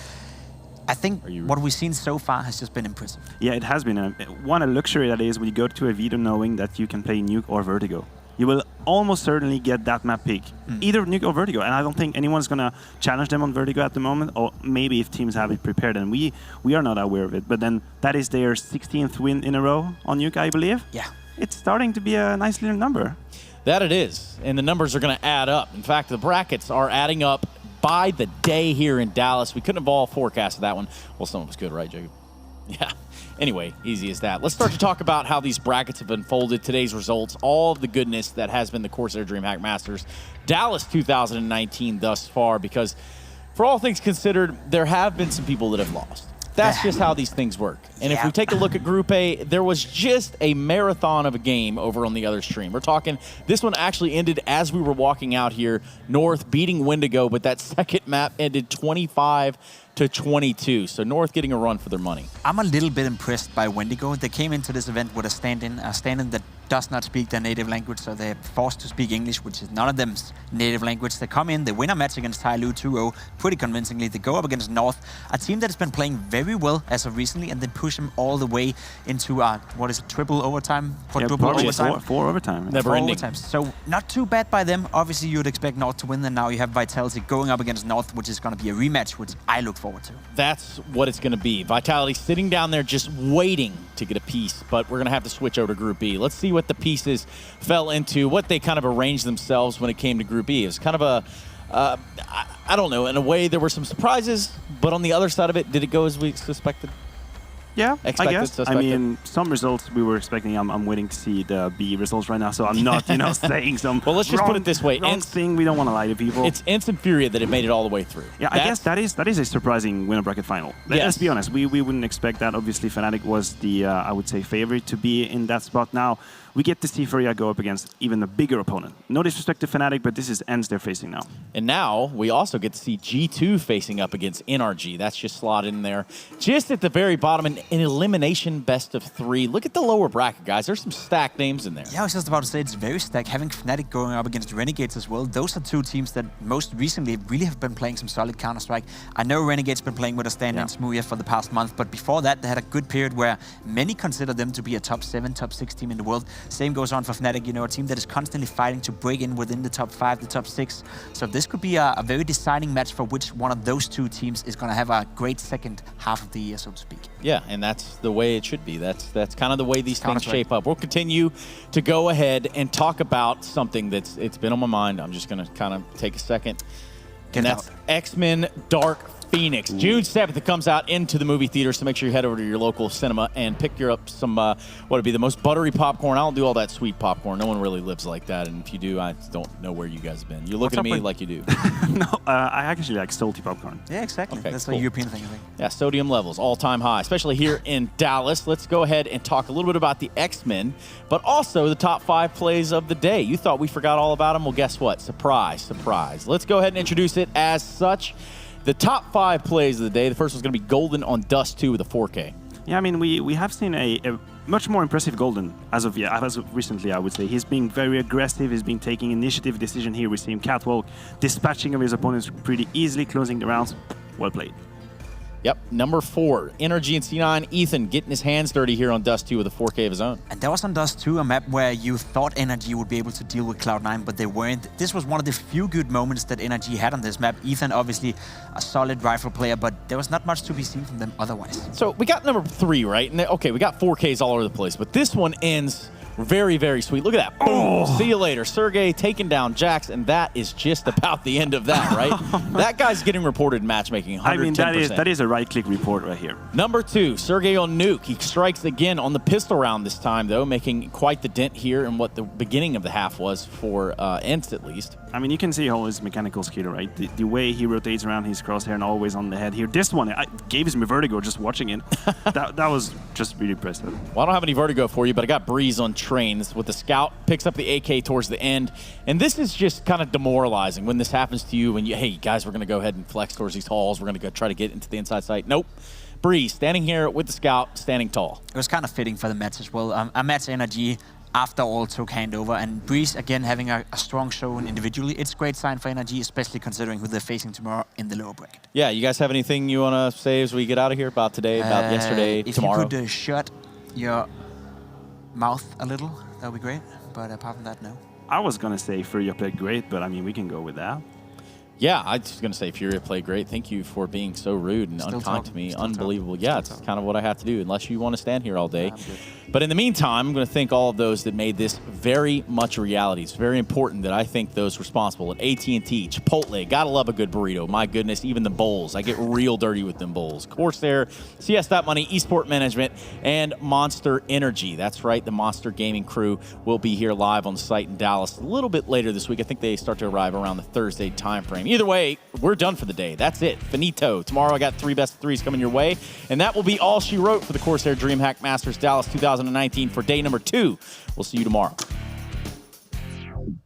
I think what we've seen so far has just been impressive. Yeah, it has been. One a luxury that is when you go to a veto knowing that you can play Nuke or Vertigo. You will almost certainly get that map pick, either Nuke or Vertigo. And I don't think anyone's going to challenge them on Vertigo at the moment, or maybe if teams have it prepared and we are not aware of it. But then that is their 16th win in a row on Nuke, I believe. Yeah. It's starting to be a nice little number. That it is. And the numbers are going to add up. In fact, the brackets are adding up by the day here in Dallas. We couldn't have all forecasted that one. Well, some of us could, right, Jacob? Yeah. Anyway, easy as that. Let's start to talk about how these brackets have unfolded, today's results, all of the goodness that has been the CORSAIR DreamHack Masters Dallas 2019 thus far, because for all things considered, there have been some people that have lost. That's just how these things work. And if we take a look at Group A, there was just a marathon of a game over on the other stream. We're talking, this one actually ended as we were walking out here, North beating Wendigo, but that second map ended 25-22. So North getting a run for their money. I'm a little bit impressed by Wendigo. They came into this event with a stand-in that does not speak their native language, so they're forced to speak English, which is none of them's native language. They come in, they win a match against Tyloo 2-0 pretty convincingly. They go up against North, a team that has been playing very well as of recently, and then push them all the way into, what is it, triple overtime? Quadruple overtime? Four overtime. Never ending. So not too bad by them. Obviously, you'd expect North to win, and now you have Vitality going up against North, which is going to be a rematch, which I look forward to. That's what it's going to be. Vitality sitting down there just waiting to get a piece, but we're going to have to switch over to Group B. Let's see what the pieces fell into, what they kind of arranged themselves when it came to Group B. It was kind of a, I don't know, in a way there were some surprises, but on the other side of it, did it go as we suspected? Yeah, expected, I guess. suspected? I mean, some results we were expecting. I'm waiting to see the B results right now, so I'm not, saying some. Well, let's just put it this way: wrong thing. We don't want to lie to people. It's Instant Furia that have made it all the way through. Yeah, I guess that is a surprising winner bracket final. Yes. Let's be honest. We wouldn't expect that. Obviously, Fnatic was the I would say favorite to be in that spot. Now we get to see Furia go up against even a bigger opponent. No disrespect to Fnatic, but this is ENCE they're facing now. And now we also get to see G2 facing up against NRG. That's just slotted in there. Just at the very bottom, an elimination best of 3. Look at the lower bracket, guys. There's some stacked names in there. Yeah, I was just about to say it's very stacked. Having Fnatic going up against Renegades as well, those are two teams that most recently really have been playing some solid Counter-Strike. I know Renegades been playing with a stand-in Smoothie for the past month, but before that, they had a good period where many consider them to be a top 7, top 6 team in the world. Same goes on for Fnatic, a team that is constantly fighting to break in within the top 5, the top 6. So this could be a very deciding match for which one of those two teams is going to have a great second half of the year, so to speak. Yeah, and that's the way it should be. That's kind of the way these things shape up. We'll continue to go ahead and talk about something it's been on my mind. I'm just going to kind of take a second. And that's X-Men Dark Phoenix. June 7th, it comes out into the movie theaters, so make sure you head over to your local cinema and pick up some, what would be the most buttery popcorn. I don't do all that sweet popcorn. No one really lives like that, and if you do, I don't know where you guys have been. You're looking at me like you do. No, I actually like salty popcorn. Yeah, exactly. Okay, that's cool. a European thing, I think. Yeah, sodium levels, all-time high, especially here in Dallas. Let's go ahead and talk a little bit about the X-Men, but also the top 5 plays of the day. You thought we forgot all about them? Well, guess what? Surprise, surprise. Let's go ahead and introduce it as such. The top 5 plays of the day. The first one's going to be Golden on Dust 2 with a 4K. Yeah, I mean, we have seen a much more impressive Golden as of recently, I would say. He's being very aggressive. He's been taking initiative decision here. We see him catwalk, dispatching of his opponents pretty easily, closing the rounds. Well played. Yep, number 4, Energy and C9. Ethan getting his hands dirty here on Dust 2 with a 4K of his own. And that was on Dust 2, a map where you thought Energy would be able to deal with Cloud9, but they weren't. This was one of the few good moments that Energy had on this map. Ethan, obviously, a solid rifle player, but there was not much to be seen from them otherwise. So we got number 3, right? And okay, we got 4Ks all over the place, but this one ends very, very sweet. Look at that. Boom. See you later. Sergey taking down Jax, and that is just about the end of that, right? That guy's getting reported in matchmaking 110%. I mean, that is a right-click report right here. Number 2, Sergey on Nuke. He strikes again on the pistol round this time, though, making quite the dent here in what the beginning of the half was for ENCE, at least. I mean, you can see all his mechanical skill, right? The way he rotates around his crosshair and always on the head here. This one, I gave me vertigo just watching it. that was just really impressive. Well, I don't have any vertigo for you, but I got Breeze on trains with the scout, picks up the AK towards the end. And this is just kind of demoralizing when this happens to you and hey, guys, we're going to go ahead and flex towards these halls. We're going to go try to get into the inside site. Nope. Breeze standing here with the scout, standing tall. It was kind of fitting for the match as well. A match Energy after all took handover, and Breeze again having a strong showing individually. It's a great sign for Energy, especially considering who they're facing tomorrow in the lower bracket. Yeah, you guys have anything you want to say as we get out of here about today, about yesterday, tomorrow? If you could shut your mouth a little, that would be great. But apart from that, no. I was going to say Furia played great, but I mean, we can go with that. Yeah, I was going to say Furia played great. Thank you for being so rude and unkind to me. Unbelievable. Yeah, it's kind of what I have to do, unless you want to stand here all day. But in the meantime, I'm going to thank all of those that made this very much a reality. It's very important that I thank those responsible at AT&T, Chipotle. Gotta love a good burrito. My goodness, even the bowls. I get real dirty with them bowls. CORSAIR, CS.Money, Esport Management, and Monster Energy. That's right, the Monster Gaming crew will be here live on the site in Dallas a little bit later this week. I think they start to arrive around the Thursday timeframe. Either way, we're done for the day. That's it. Finito. Tomorrow I got 3 best of 3s coming your way, and that will be all she wrote for the CORSAIR DreamHack Masters Dallas 2019 for day number 2. We'll see you tomorrow.